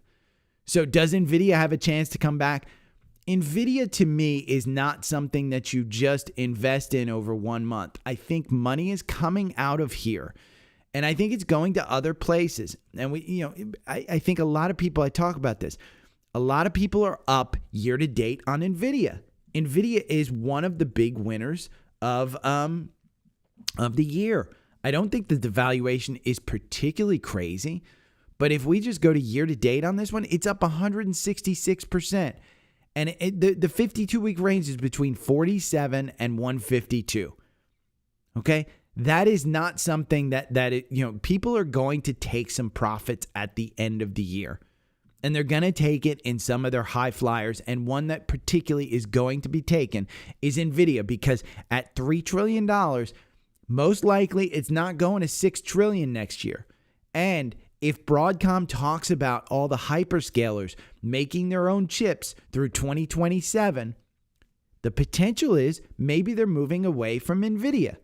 So does NVIDIA have a chance to come back? NVIDIA, to me, is not something that you just invest in over 1 month. I think money is coming out of here, and I think it's going to other places. And I think a lot of people, I talk about this, a lot of people are up year to date on NVIDIA. NVIDIA is one of the big winners of the year. I don't think the valuation is particularly crazy, but if we just go to year to date on this one, it's up 166%. And the 52-week range is between 47 and 152. Okay? That is not something that people are going to take some profits at the end of the year. And they're going to take it in some of their high flyers. And one that particularly is going to be taken is NVIDIA, because at $3 trillion, most likely it's not going to $6 trillion next year. And if Broadcom talks about all the hyperscalers making their own chips through 2027, the potential is maybe they're moving away from NVIDIA.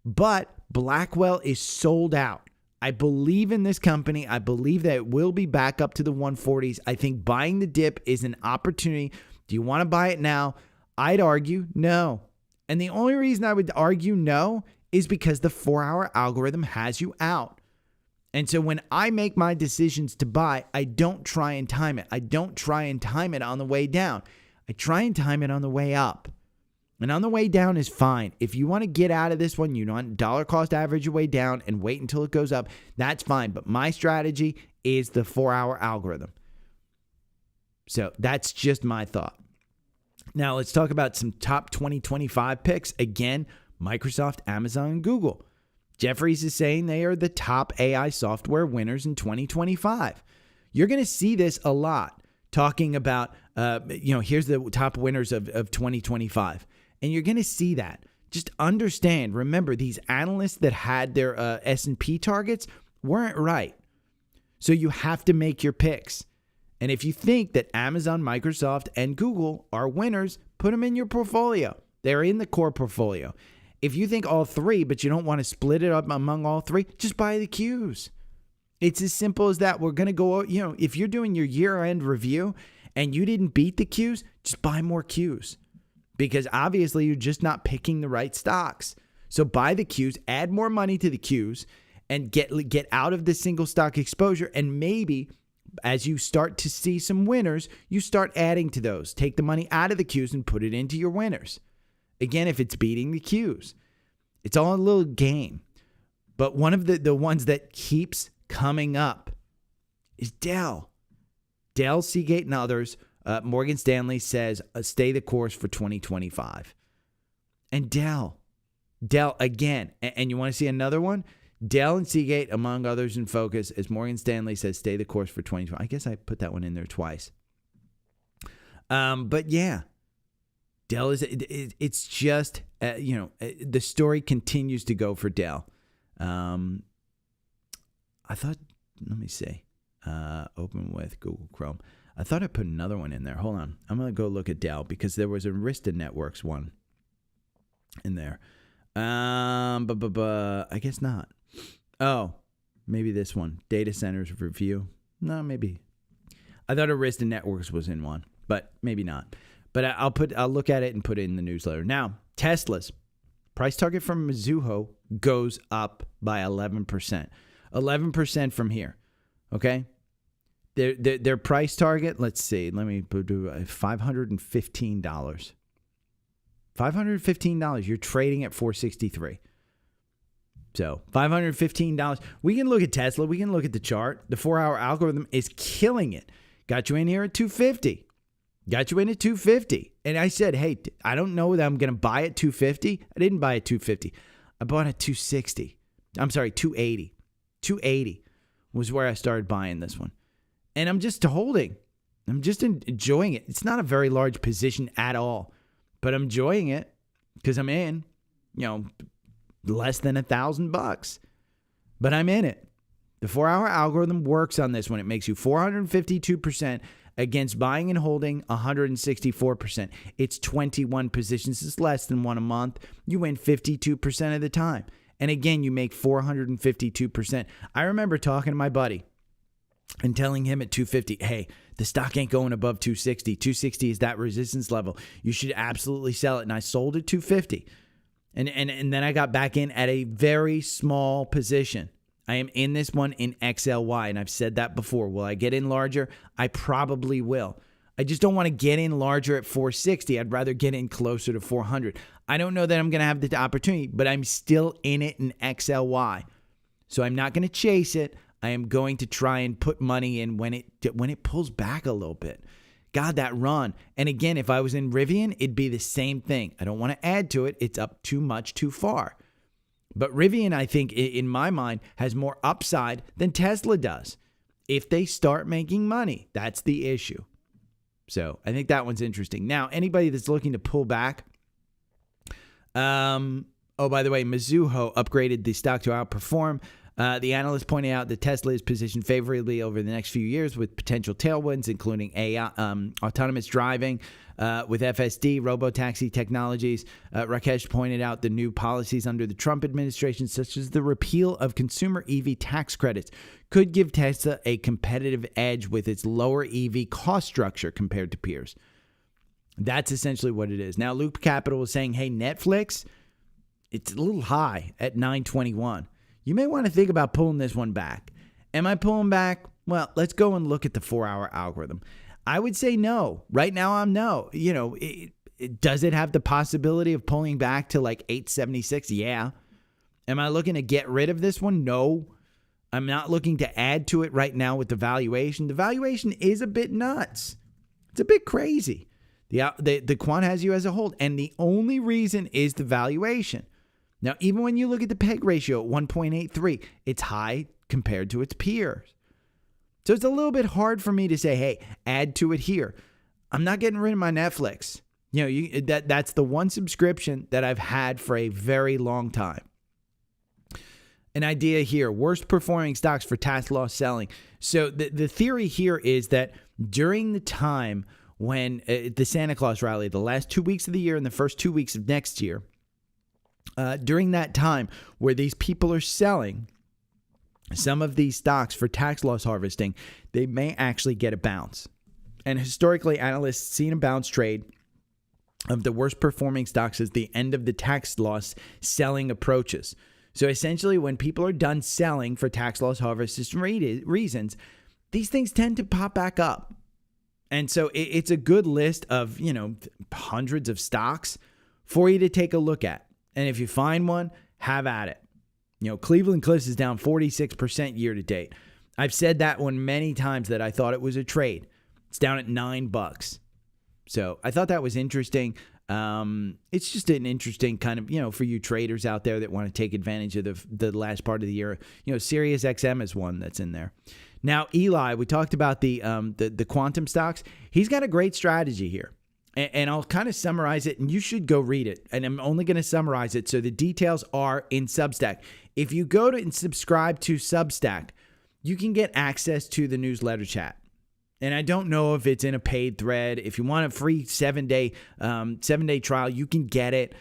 But Blackwell is sold out. I believe in this company. I believe that it will be back up to the 140s. I think buying the dip is an opportunity. Do you want to buy it now? I'd argue no. And the only reason I would argue no is because the 4-hour algorithm has you out. And so when I make my decisions to buy, I don't try and time it. I don't try and time it on the way down. I try and time it on the way up. And on the way down is fine. If you want to get out of this one, you want dollar cost average your way down and wait until it goes up, that's fine. But my strategy is the 4-hour algorithm. So that's just my thought. Now let's talk about some top 2025 picks. Again, Microsoft, Amazon, and Google. Jefferies is saying they are the top AI software winners in 2025. You're going to see this a lot, talking about, here's the top winners of 2025. And you're going to see that. Just understand, remember, these analysts that had their S&P targets weren't right. So you have to make your picks. And if you think that Amazon, Microsoft, and Google are winners, put them in your portfolio. They're in the core portfolio. If you think all three, but you don't want to split it up among all three, just buy the Qs. It's as simple as that. We're going to go, if you're doing your year-end review and you didn't beat the Qs, just buy more Qs. Because obviously you're just not picking the right stocks. So buy the Qs, add more money to the Qs, and get out of the single stock exposure. And maybe as you start to see some winners, you start adding to those. Take the money out of the Qs and put it into your winners. Again, if it's beating the Qs, it's all a little game. But one of the ones that keeps coming up is Dell. Dell, Seagate, and others. Morgan Stanley says stay the course for 2025. And Dell again. And you want to see another one? Dell and Seagate, among others, in focus, as Morgan Stanley says stay the course for 2025. I guess I put that one in there twice. But yeah. Dell it's just, the story continues to go for Dell. I thought, let me see, open with Google Chrome. I thought I put another one in there. Hold on. I'm going to go look at Dell because there was a Arista Networks one in there. I guess not. Oh, maybe this one. Data Centers Review. No, maybe. I thought Arista Networks was in one, but maybe not. But I'll look at it and put it in the newsletter. Now, Tesla's price target from Mizuho goes up by 11%. 11% from here. Okay? Their price target, let's see. Let me do $515. $515. You're trading at $463. So $515. We can look at Tesla. We can look at the chart. The 4-hour algorithm is killing it. Got you in here at $250. Got you in at $250. And I said, hey, I don't know that I'm going to buy at $250. I didn't buy at $250. I bought at $260. I'm sorry, $280. $280 was where I started buying this one. And I'm just holding. I'm just enjoying it. It's not a very large position at all, but I'm enjoying it because I'm in, less than $1,000. But I'm in it. The 4-hour algorithm works on this one. It makes you 452% against buying and holding 164%. It's 21 positions. It's less than one a month. You win 52% of the time. And again, you make 452%. I remember talking to my buddy and telling him at 250, hey, the stock ain't going above 260. 260 is that resistance level. You should absolutely sell it. And I sold at 250. And then I got back in at a very small position. I am in this one in XLY, and I've said that before. Will I get in larger? I probably will. I just don't want to get in larger at 460. I'd rather get in closer to 400. I don't know that I'm going to have the opportunity, but I'm still in it in XLY. So I'm not going to chase it. I am going to try and put money in when it pulls back a little bit. God, that run. And again, if I was in Rivian, it'd be the same thing. I don't want to add to it. It's up too much too far. But Rivian, I think, in my mind, has more upside than Tesla does. If they start making money, that's the issue. So I think that one's interesting. Now, anybody that's looking to pull back, oh, by the way, Mizuho upgraded the stock to outperform. The analyst pointed out that Tesla is positioned favorably over the next few years with potential tailwinds, including AI, autonomous driving with FSD, robotaxi technologies. Rakesh pointed out the new policies under the Trump administration, such as the repeal of consumer EV tax credits, could give Tesla a competitive edge with its lower EV cost structure compared to peers. That's essentially what it is. Now, Loop Capital is saying, hey, Netflix, it's a little high at 921. You may want to think about pulling this one back. Am I pulling back? Well, let's go and look at the 4-hour algorithm. I would say no. Right now, I'm no. You know, does it have the possibility of pulling back to like 876? Yeah. Am I looking to get rid of this one? No. I'm not looking to add to it right now with the valuation. The valuation is a bit nuts. It's a bit crazy. The quant has you as a hold, and the only reason is the valuation. Now, even when you look at the PEG ratio at 1.83, it's high compared to its peers. So it's a little bit hard for me to say, hey, add to it here. I'm not getting rid of my Netflix. You know, that's the one subscription that I've had for a very long time. An idea here, worst performing stocks for tax loss selling. So the theory here is that during the time when the Santa Claus rally, the last 2 weeks of the year and the first 2 weeks of next year, during that time where these people are selling some of these stocks for tax loss harvesting, they may actually get a bounce. And historically, analysts seen a bounce trade of the worst performing stocks as the end of the tax loss selling approaches. So essentially, when people are done selling for tax loss harvesting reasons, these things tend to pop back up. And so it's a good list of, you know, hundreds of stocks for you to take a look at. And if you find one, have at it. You know, Cleveland Cliffs is down 46% year to date. I've said that one many times that I thought it was a trade. It's down at $9. So I thought that was interesting. It's just an interesting kind of, you know, for you traders out there that want to take advantage of the last part of the year. You know, Sirius XM is one that's in there. Now, Eli, we talked about the quantum stocks. He's got a great strategy here. And I'll kind of summarize it, and you should go read it. And I'm only going to summarize it, so the details are in Substack. If you go to and subscribe to Substack, you can get access to the newsletter chat. And I don't know if it's in a paid thread. If you want a free 7-day trial, you can get it.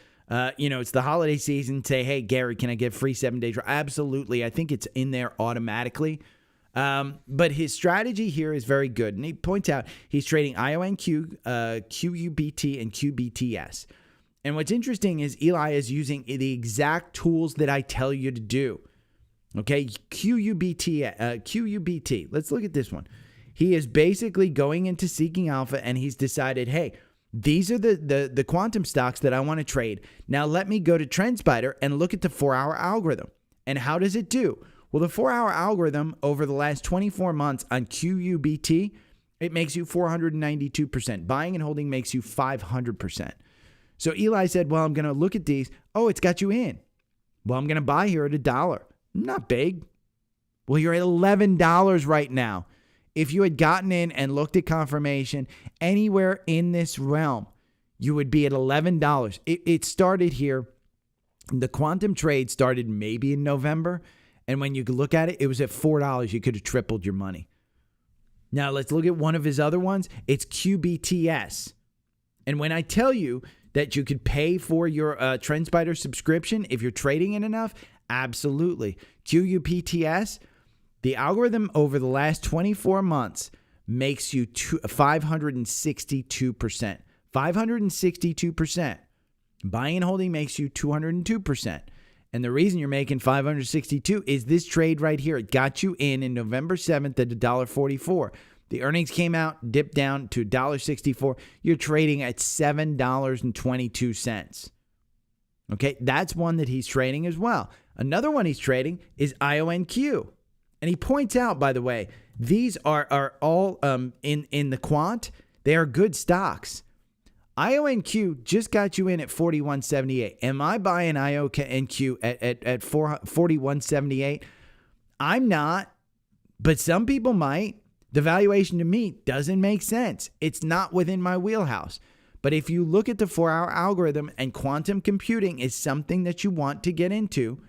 You know, it's the holiday season. Say, hey, Gary, can I get a free 7-day trial? Absolutely. I think it's in there automatically. But his strategy here is very good. And he points out he's trading IONQ, QUBT, and QBTS. And what's interesting is Eli is using the exact tools that I tell you to do. Okay, QUBT. Let's look at this one. He is basically going into Seeking Alpha, and he's decided, hey, these are the quantum stocks that I want to trade. Now let me go to Trendspider and look at the 4-hour algorithm. And how does it do? Well, the 4-hour algorithm over the last 24 months on QUBT, it makes you 492%. Buying and holding makes you 500%. So Eli said, well, I'm going to look at these. Oh, it's got you in. Well, I'm going to buy here at $1. Not big. Well, you're at $11 right now. If you had gotten in and looked at confirmation anywhere in this realm, you would be at $11. It started here. The quantum trade started maybe in November. And when you could look at it, it was at $4. You could have tripled your money. Now, let's look at one of his other ones. It's QBTS. And when I tell you that you could pay for your Trendspider subscription if you're trading it enough, Absolutely. QUPTS, the algorithm over the last 24 months makes you 562%. 562%. Buying and holding makes you 202%. And the reason you're making 562 is this trade right here. It got you in November 7th at $1.44. The earnings came out, dipped down to $1.64. You're trading at $7.22. Okay, that's one that he's trading as well. Another one he's trading is IONQ. And he points out, by the way, these are all in the quant. They are good stocks. IONQ just got you in at 41.78. Am I buying IONQ at 41.78? I'm not, but some people might. The valuation to me doesn't make sense. It's not within my wheelhouse. But if you look at the 4-hour algorithm and quantum computing is something that you want to get into,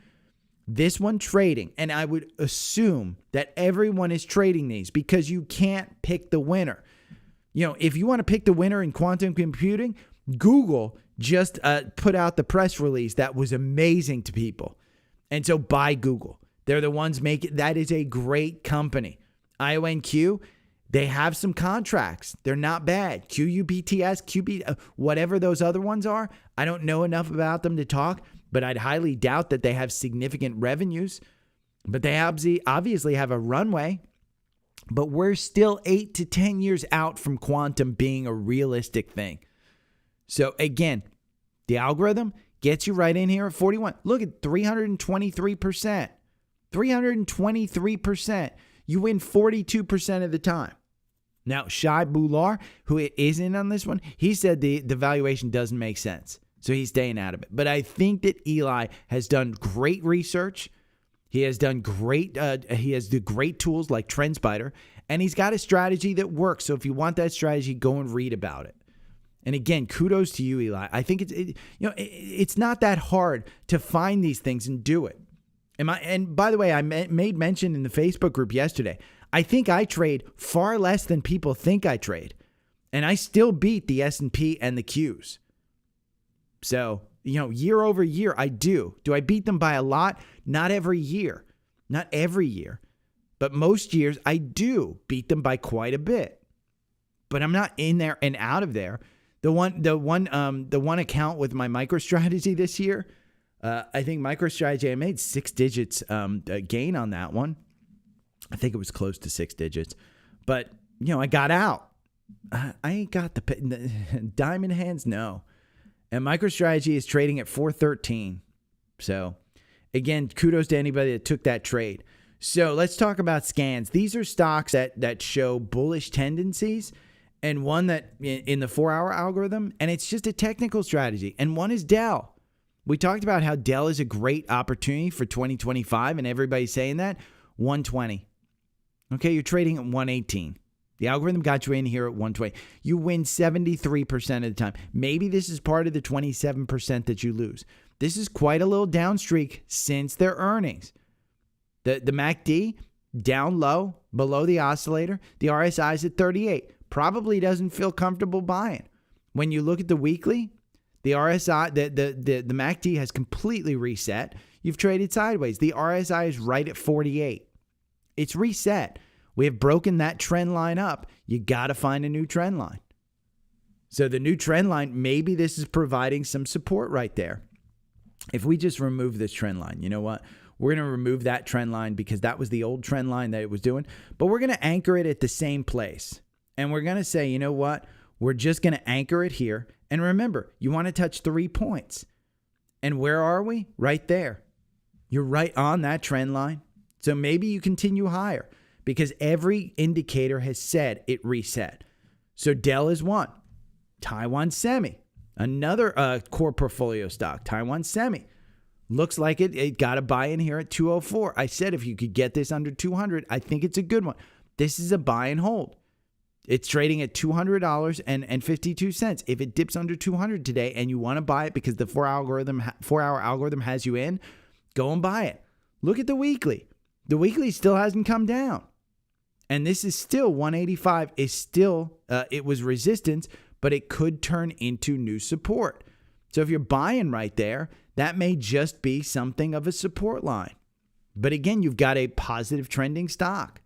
this one trading, and I would assume that everyone is trading these because you can't pick the winner. You know, if you want to pick the winner in quantum computing, Google just put out the press release that was amazing to people. And so buy Google. They're the ones making, that is a great company. IONQ, they have some contracts. They're not bad. QUPTS, QB, whatever those other ones are. I don't know enough about them to talk, but I'd highly doubt that they have significant revenues. But they obviously have a runway. But we're still 8 to 10 years out from quantum being a realistic thing. So again, the algorithm gets you right in here at 41. Look at 323%. 323%. You win 42% of the time. Now, Shai Bular, who is in on this one, he said the valuation doesn't make sense. So he's staying out of it. But I think that Eli has done great research. He has done great. He has the great tools like Trendspider, and he's got a strategy that works. So if you want that strategy, go and read about it. And again, kudos to you, Eli. I think it's not that hard to find these things and do it. And by the way, I made mention in the Facebook group yesterday. I think I trade far less than people think I trade, and I still beat the S&P and the Qs. So, year over year, I do. Do I beat them by a lot? Not every year. Not every year. But most years, I do beat them by quite a bit. But I'm not in there and out of there. The one account with my MicroStrategy this year, I think MicroStrategy, I made 6 digits gain on that one. I think it was close to 6 digits. But, I got out. I ain't got the diamond hands, no. And MicroStrategy is trading at 413. So, again, kudos to anybody that took that trade. So, let's talk about scans. These are stocks that show bullish tendencies, and one that in the 4-hour algorithm, and it's just a technical strategy. And one is Dell. We talked about how Dell is a great opportunity for 2025, and everybody's saying that. 120. Okay, you're trading at 118. The algorithm got you in here at 120. You win 73% of the time. Maybe this is part of the 27% that you lose. This is quite a little down streak since their earnings. The MACD, down low, below the oscillator. The RSI is at 38. Probably doesn't feel comfortable buying. When you look at the weekly, the RSI, the MACD has completely reset. You've traded sideways. The RSI is right at 48. It's reset. We have broken that trend line up. You got to find a new trend line. So the new trend line, maybe this is providing some support right there. If we just remove this trend line, you know what? We're going to remove that trend line because that was the old trend line that it was doing. But we're going to anchor it at the same place. And we're going to say, you know what? We're just going to anchor it here. And remember, you want to touch 3 points. And where are we? Right there. You're right on that trend line. So maybe you continue higher because every indicator has said it reset. So Dell is one. Taiwan Semi, another core portfolio stock. Taiwan Semi. Looks like it got a buy in here at 204. I said if you could get this under 200, I think it's a good one. This is a buy and hold. It's trading at $200.52. If it dips under 200 today and you want to buy it because the 4-hour algorithm has you in, go and buy it. Look at the weekly. The weekly still hasn't come down. And this is still 185 is still, it was resistance, but it could turn into new support. So if you're buying right there, that may just be something of a support line. But again, you've got a positive trending stock.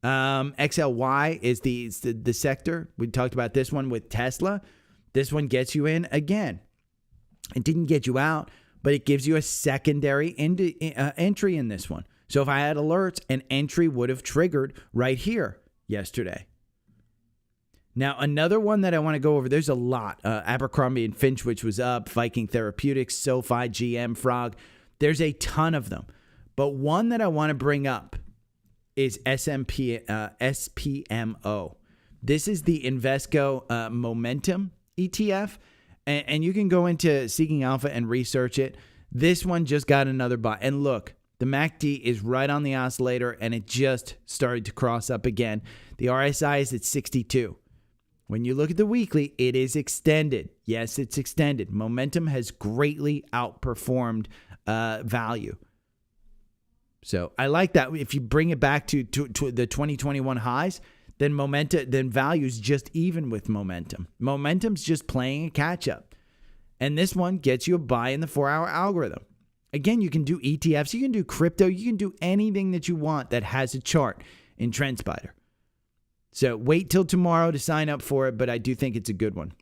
XLY is the sector. We talked about this one with Tesla. This one gets you in again. It didn't get you out, but it gives you a secondary entry in this one. So if I had alerts, an entry would have triggered right here yesterday. Now, another one that I want to go over, there's a lot. Abercrombie and Finch, which was up, Viking Therapeutics, SOFI, GM, Frog. There's a ton of them. But one that I want to bring up is SPMO. This is the Invesco Momentum ETF. And you can go into Seeking Alpha and research it. This one just got another buy. And look, the MACD is right on the oscillator, and it just started to cross up again. The RSI is at 62. When you look at the weekly, it is extended. Yes, it's extended. Momentum has greatly outperformed value. So I like that. If you bring it back to the 2021 highs, then value's just even with momentum. Momentum's just playing a catch up. And this one gets you a buy in the 4-hour algorithm. Again, you can do ETFs, you can do crypto, you can do anything that you want that has a chart in Trendspider. So wait till tomorrow to sign up for it, but I do think it's a good one.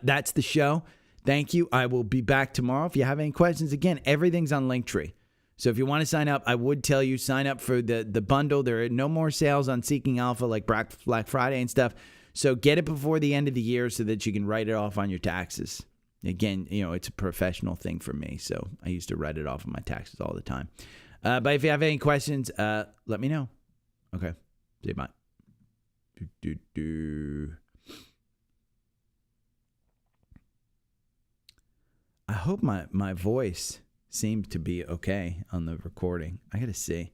That's the show. Thank you. I will be back tomorrow. If you have any questions, again, everything's on Linktree. So if you want to sign up, I would tell you sign up for the bundle. There are no more sales on Seeking Alpha like Black Friday and stuff. So get it before the end of the year so that you can write it off on your taxes. Again, it's a professional thing for me, so I used to write it off on my taxes all the time. But if you have any questions, let me know. Okay. Say bye. I hope my voice seems to be okay on the recording. I gotta see.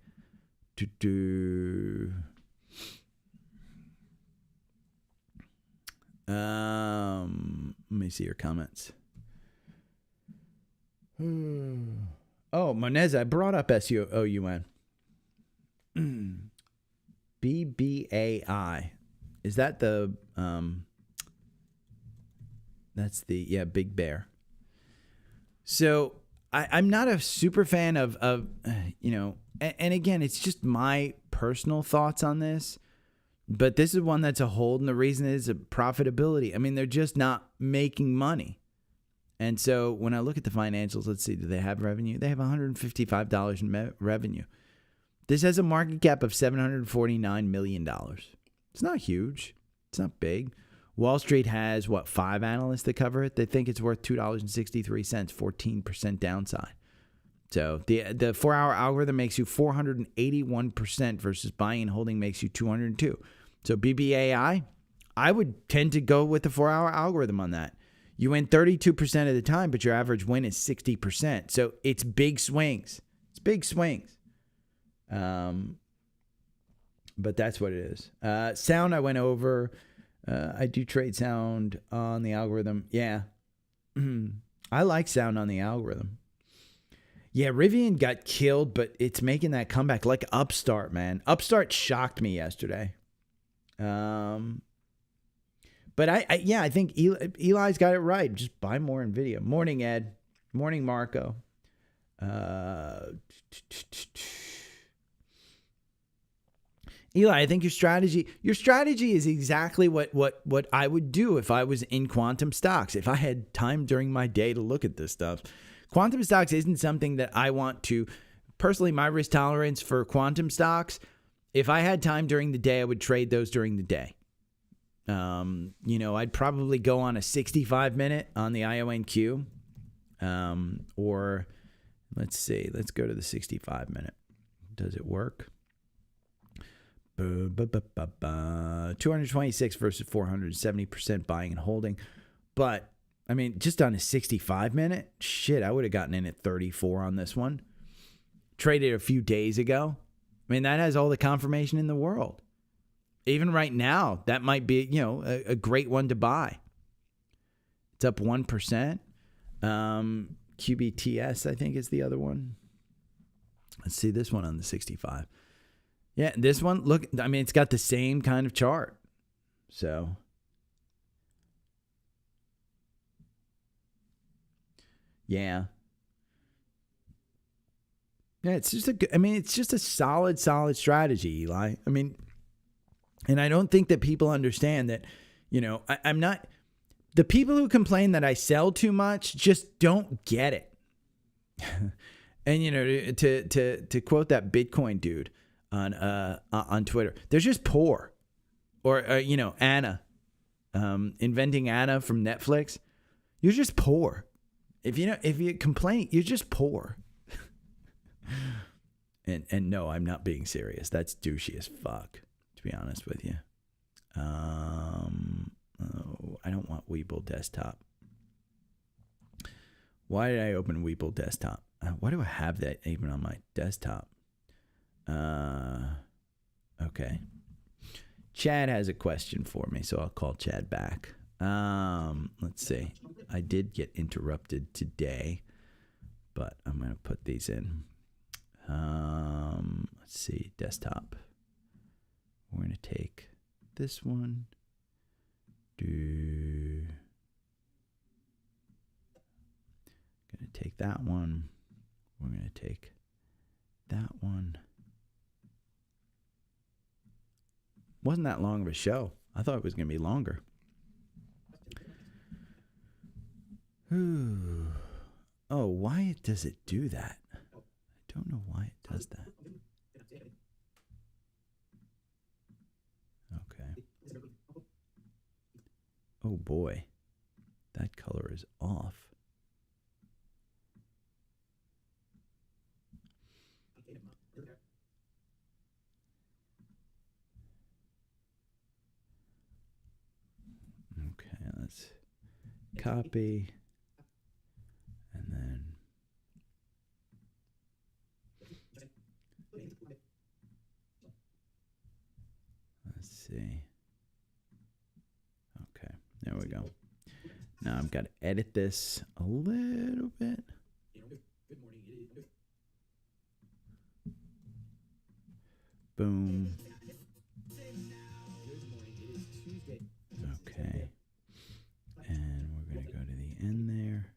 Let me see your comments. Oh, Monez, I brought up SOUN. BBAI. Is that the that's the Big Bear. So I'm not a super fan of and again, it's just my personal thoughts on this. But this is one that's a hold, and the reason is profitability. I mean, they're just not making money. And so when I look at the financials, let's see, do they have revenue? They have $155 in revenue. This has a market cap of $749 million. It's not huge. It's not big. Wall Street has, 5 analysts that cover it? They think it's worth $2.63, 14% downside. So the 4-hour algorithm makes you 481% versus buying and holding makes you 202. So BBAI, I would tend to go with the 4-hour algorithm on that. You win 32% of the time, but your average win is 60%. So it's big swings. It's big swings. But that's what it is. Sound I went over. I do trade sound on the algorithm. Yeah. I like sound on the algorithm. Yeah, Rivian got killed, but it's making that comeback like Upstart, man. Upstart shocked me yesterday. But I think Eli's got it right. Just buy more NVIDIA. Morning, Ed. Morning, Marco. Eli, I think your strategy is exactly what I would do if I was in quantum stocks. If I had time during my day to look at this stuff. Quantum stocks isn't something that I want to, personally, my risk tolerance for quantum stocks, if I had time during the day, I would trade those during the day. I'd probably go on a 65-minute on the IONQ. Or let's see, let's go to the 65-minute. Does it work? 226 versus 470% buying and holding. But I mean, just on a 65-minute, shit, I would have gotten in at 34 on this one. Traded a few days ago. I mean, that has all the confirmation in the world. Even right now, that might be, a great one to buy. It's up 1%. QBTS, I think, is the other one. Let's see this one on the 65. Yeah, this one, look, I mean, it's got the same kind of chart. So, yeah. Yeah, it's just it's just a solid strategy, Eli. I mean, and I don't think that people understand that, I'm not, the people who complain that I sell too much just don't get it. And, to quote that Bitcoin dude on Twitter, they're just poor. Or, Anna, inventing Anna from Netflix. You're just poor. If you complain, you're just poor. And no, I'm not being serious. That's douchey as fuck, to be honest with you. I don't want Weeble Desktop. Why did I open Weeble Desktop? Why do I have that even on my desktop? Okay. Chad has a question for me, so I'll call Chad back. Let's see. I did get interrupted today, but I'm going to put these in. Let's see, desktop. We're going to take this one. Going to take that one. We're going to take that one. Wasn't that long of a show. I thought it was going to be longer. Ooh. Oh, why does it do that? I don't know why it does that. Okay. Oh boy. That color is off. Okay, let's copy. And then let's see. Okay, there we go. Now I've got to edit this a little bit. Boom. Okay. And we're going to go to the end there.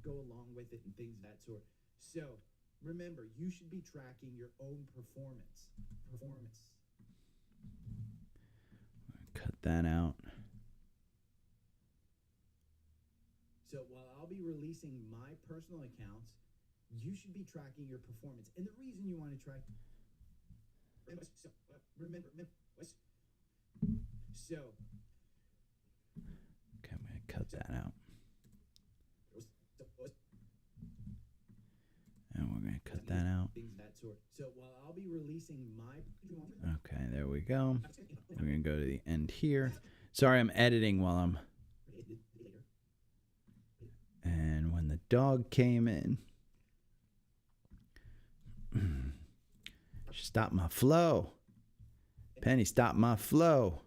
Go along with it and things of that sort. So remember, you should be tracking your own performance. Cut that out. So while I'll be releasing my personal accounts, you should be tracking your performance. And the reason you want to track, remember, so. Okay, I'm going to cut that out. And we're going to cut that out. So while I'll be releasing my... Okay, there we go. We're going to go to the end here. Sorry, I'm editing while I'm... And when the dog came in... Stop my flow. Penny, stop my flow.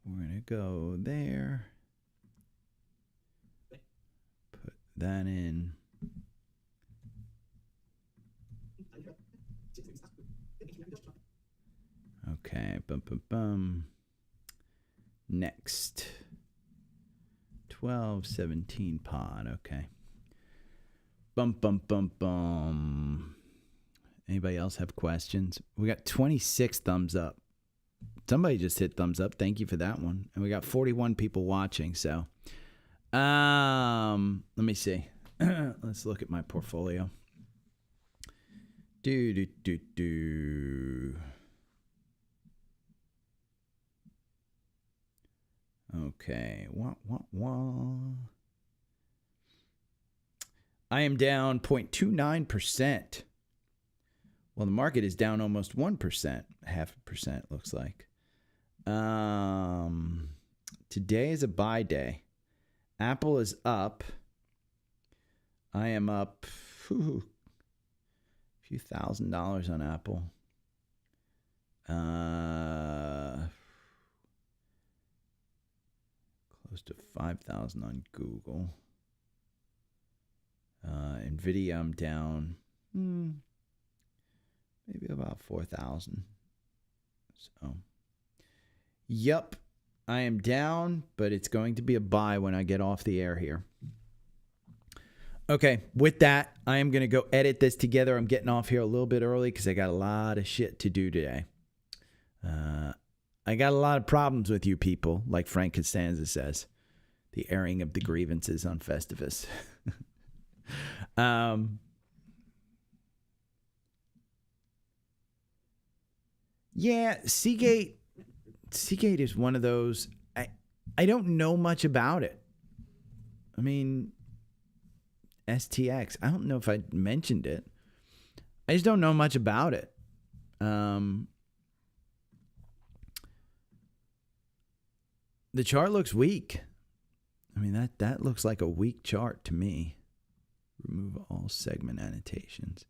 We're going to go there. Put that in. Okay, Next. 1217 pod, okay. Anybody else have questions? We got 26 thumbs up. Somebody just hit thumbs up. Thank you for that one. And we got 41 people watching, so. Let me see. Let's look at my portfolio. Okay. I am down 0.29%. Well, the market is down almost 1%. 0.5% looks like. Today is a buy day. Apple is up. I am up a few $1,000s on Apple. Close to 5,000 on Google. Nvidia, I'm down maybe about 4,000. So, yep. I am down, but it's going to be a buy when I get off the air here. Okay, with that, I am going to go edit this together. I'm getting off here a little bit early because I got a lot of shit to do today. I got a lot of problems with you people, like Frank Costanza says. The airing of the grievances on Festivus. Yeah, Seagate is one of those. I don't know much about it. I mean, STX. I don't know if I mentioned it. I just don't know much about it. The chart looks weak. I mean, that looks like a weak chart to me. Remove all segment annotations.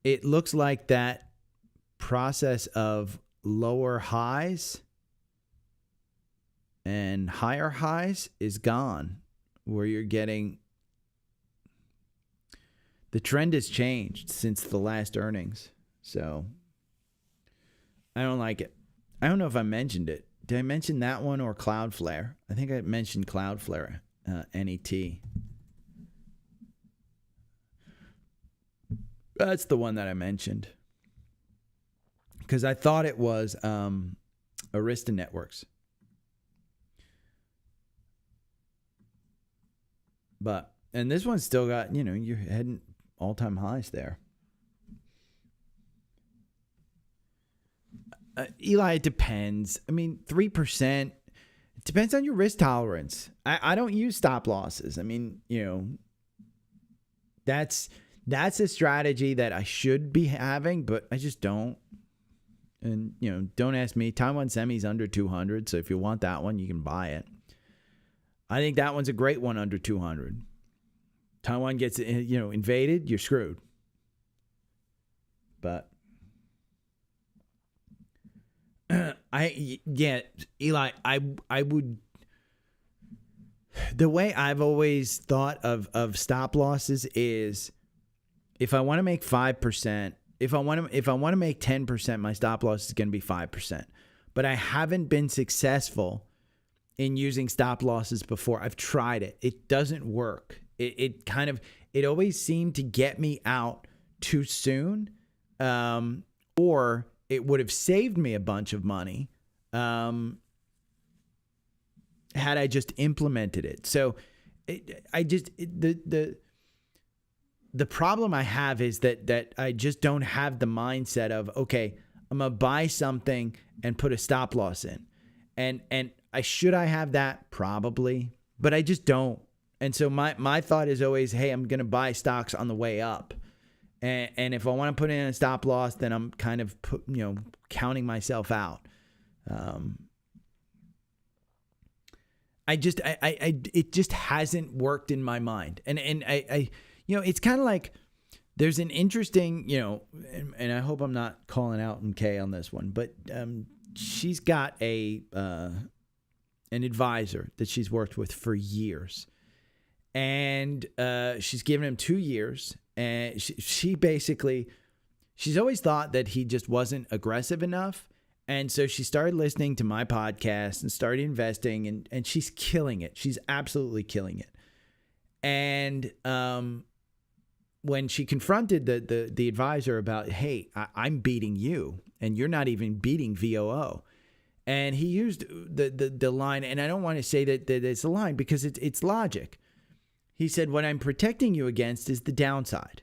It looks like that process of lower highs and higher highs is gone, where you're getting... The trend has changed since the last earnings. So I don't like it. I don't know if I mentioned it. Did I mention that one or Cloudflare? I think I mentioned Cloudflare, NET. That's the one that I mentioned. Because I thought it was Arista Networks. And this one's still got, you're heading all-time highs there. Eli, it depends. I mean, 3%. It depends on your risk tolerance. I don't use stop losses. I mean, that's a strategy that I should be having, but I just don't. And, don't ask me. Taiwan Semi's under 200, so if you want that one, you can buy it. I think that one's a great one under 200. Taiwan gets, invaded, you're screwed. But Eli, I would, the way I've always thought of stop losses is, if I want to make 5%, if I want to make 10%, my stop loss is going to be 5%. But I haven't been successful in using stop losses before. I've tried it. It doesn't work. It always seemed to get me out too soon, or it would have saved me a bunch of money had I just implemented it. So the problem I have is that I just don't have the mindset of, okay, I'm going to buy something and put a stop loss in. And I have that? Probably, but I just don't. And so my thought is always, hey, I'm going to buy stocks on the way up. And if I want to put in a stop loss, then I'm kind of counting myself out. It just hasn't worked in my mind. And I it's kind of like there's an interesting, and I hope I'm not calling out MK on this one, but she's got an advisor that she's worked with for years. And she's given him 2 years. And she basically, she's always thought that he just wasn't aggressive enough. And so she started listening to my podcast and started investing, and she's killing it. She's absolutely killing it. And when she confronted the advisor about, hey, I'm beating you and you're not even beating VOO. And he used the line, and I don't want to say that it's a line because it's logic. He said, what I'm protecting you against is the downside.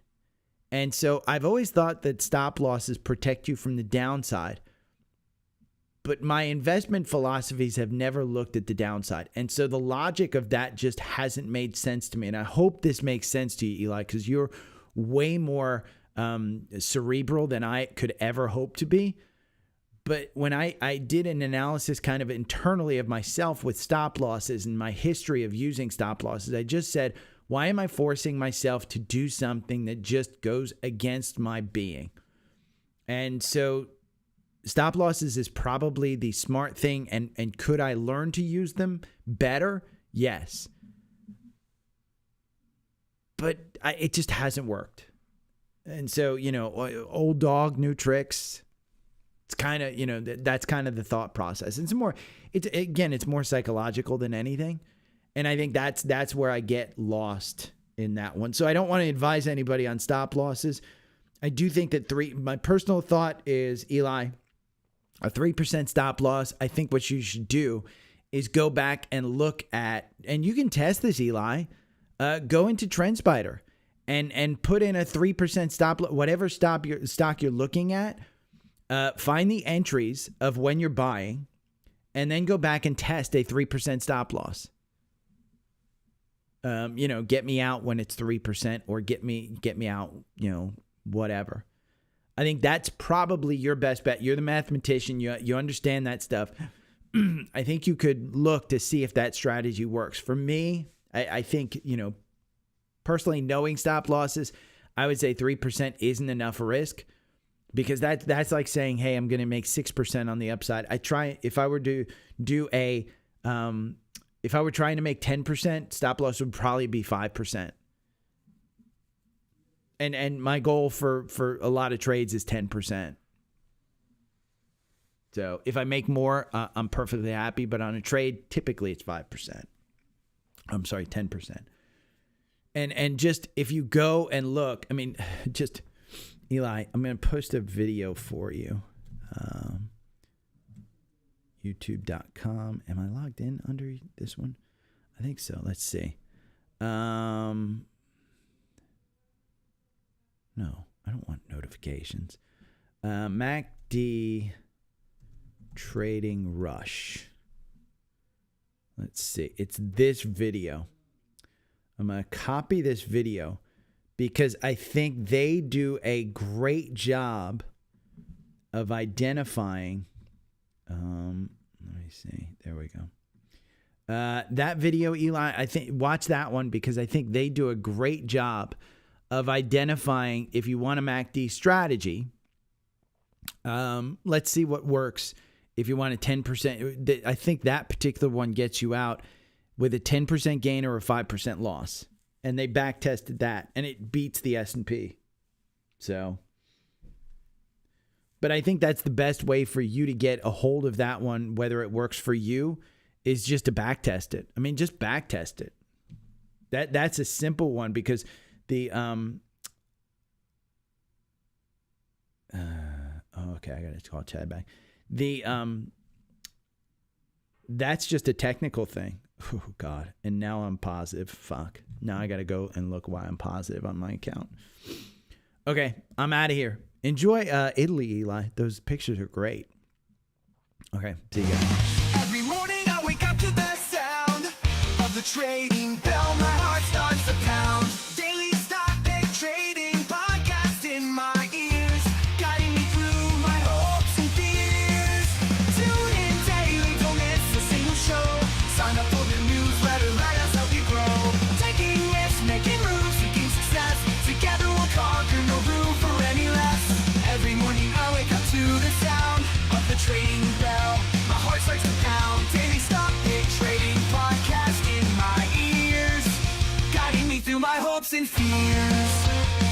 And so I've always thought that stop losses protect you from the downside. But my investment philosophies have never looked at the downside. And so the logic of that just hasn't made sense to me. And I hope this makes sense to you, Eli, because you're way more cerebral than I could ever hope to be. But when I did an analysis kind of internally of myself with stop losses and my history of using stop losses, I just said, why am I forcing myself to do something that just goes against my being? And so stop losses is probably the smart thing. And could I learn to use them better? Yes. But it just hasn't worked. And so, you know, old dog, new tricks. It's kind of, you know, that's kind of the thought process. It's more, it's more psychological than anything. And I think that's where I get lost in that one. So I don't want to advise anybody on stop losses. I do think that my personal thought is, Eli, a 3% stop loss. I think what you should do is go back and look at, and you can test this, Eli, go into Trendspider and put in a 3% stop, whatever stock you're looking at. Find the entries of when you're buying, and then go back and test a 3% stop loss. You know, get me out when it's 3%, or get me out, you know, whatever. I think that's probably your best bet. You're the mathematician. You understand that stuff. I think you could look to see if that strategy works. For me, I think, you know, personally, knowing stop losses, I would say 3% isn't enough risk, because that's like saying, hey, I'm going to make 6% on the upside. If I were trying to make 10%, stop loss would probably be 5%. And my goal for a lot of trades is 10%. So if I make more, I'm perfectly happy. But on a trade, typically it's 5%. I'm sorry, 10%. And just if you go and look, I mean, just Eli, I'm going to post a video for you. YouTube.com. Am I logged in under this one? I think so. Let's see. No, I don't want notifications. MACD Trading Rush. Let's see. It's this video. I'm going to copy this video because I think they do a great job of identifying. Let me see. There we go. That video, Eli, I think watch that one, because I think they do a great job of identifying if you want a MACD strategy. Let's see what works. If you want a 10%, I think that particular one gets you out with a 10% gain or a 5% loss. And they back tested that, and it beats the S&P. So, but I think that's the best way for you to get a hold of that one, whether it works for you, is just to back test it. I mean, just back test it. That's a simple one, because the okay, I got to call Chad back. That's just a technical thing. Oh God. And now I'm positive. Fuck. Now I got to go and look why I'm positive on my account. Okay, I'm out of here. Enjoy Italy, Eli. Those pictures are great. Okay, see you guys. Every morning I wake up to the sound of the trading bell. My heart starts to pound. Daily stock pick trading podcast in my ears, guiding me through my hopes and fears. Tune in daily, don't miss a single show. Sign up for the newsletter, let us help you grow. Taking risks, making moves, seeking success. Together we'll conquer, no room for any less. Every morning I wake up to the sound of the trading bell. My heart starts to pound. Daily stock pick trading podcast in my ears, guiding me through my hopes and fears.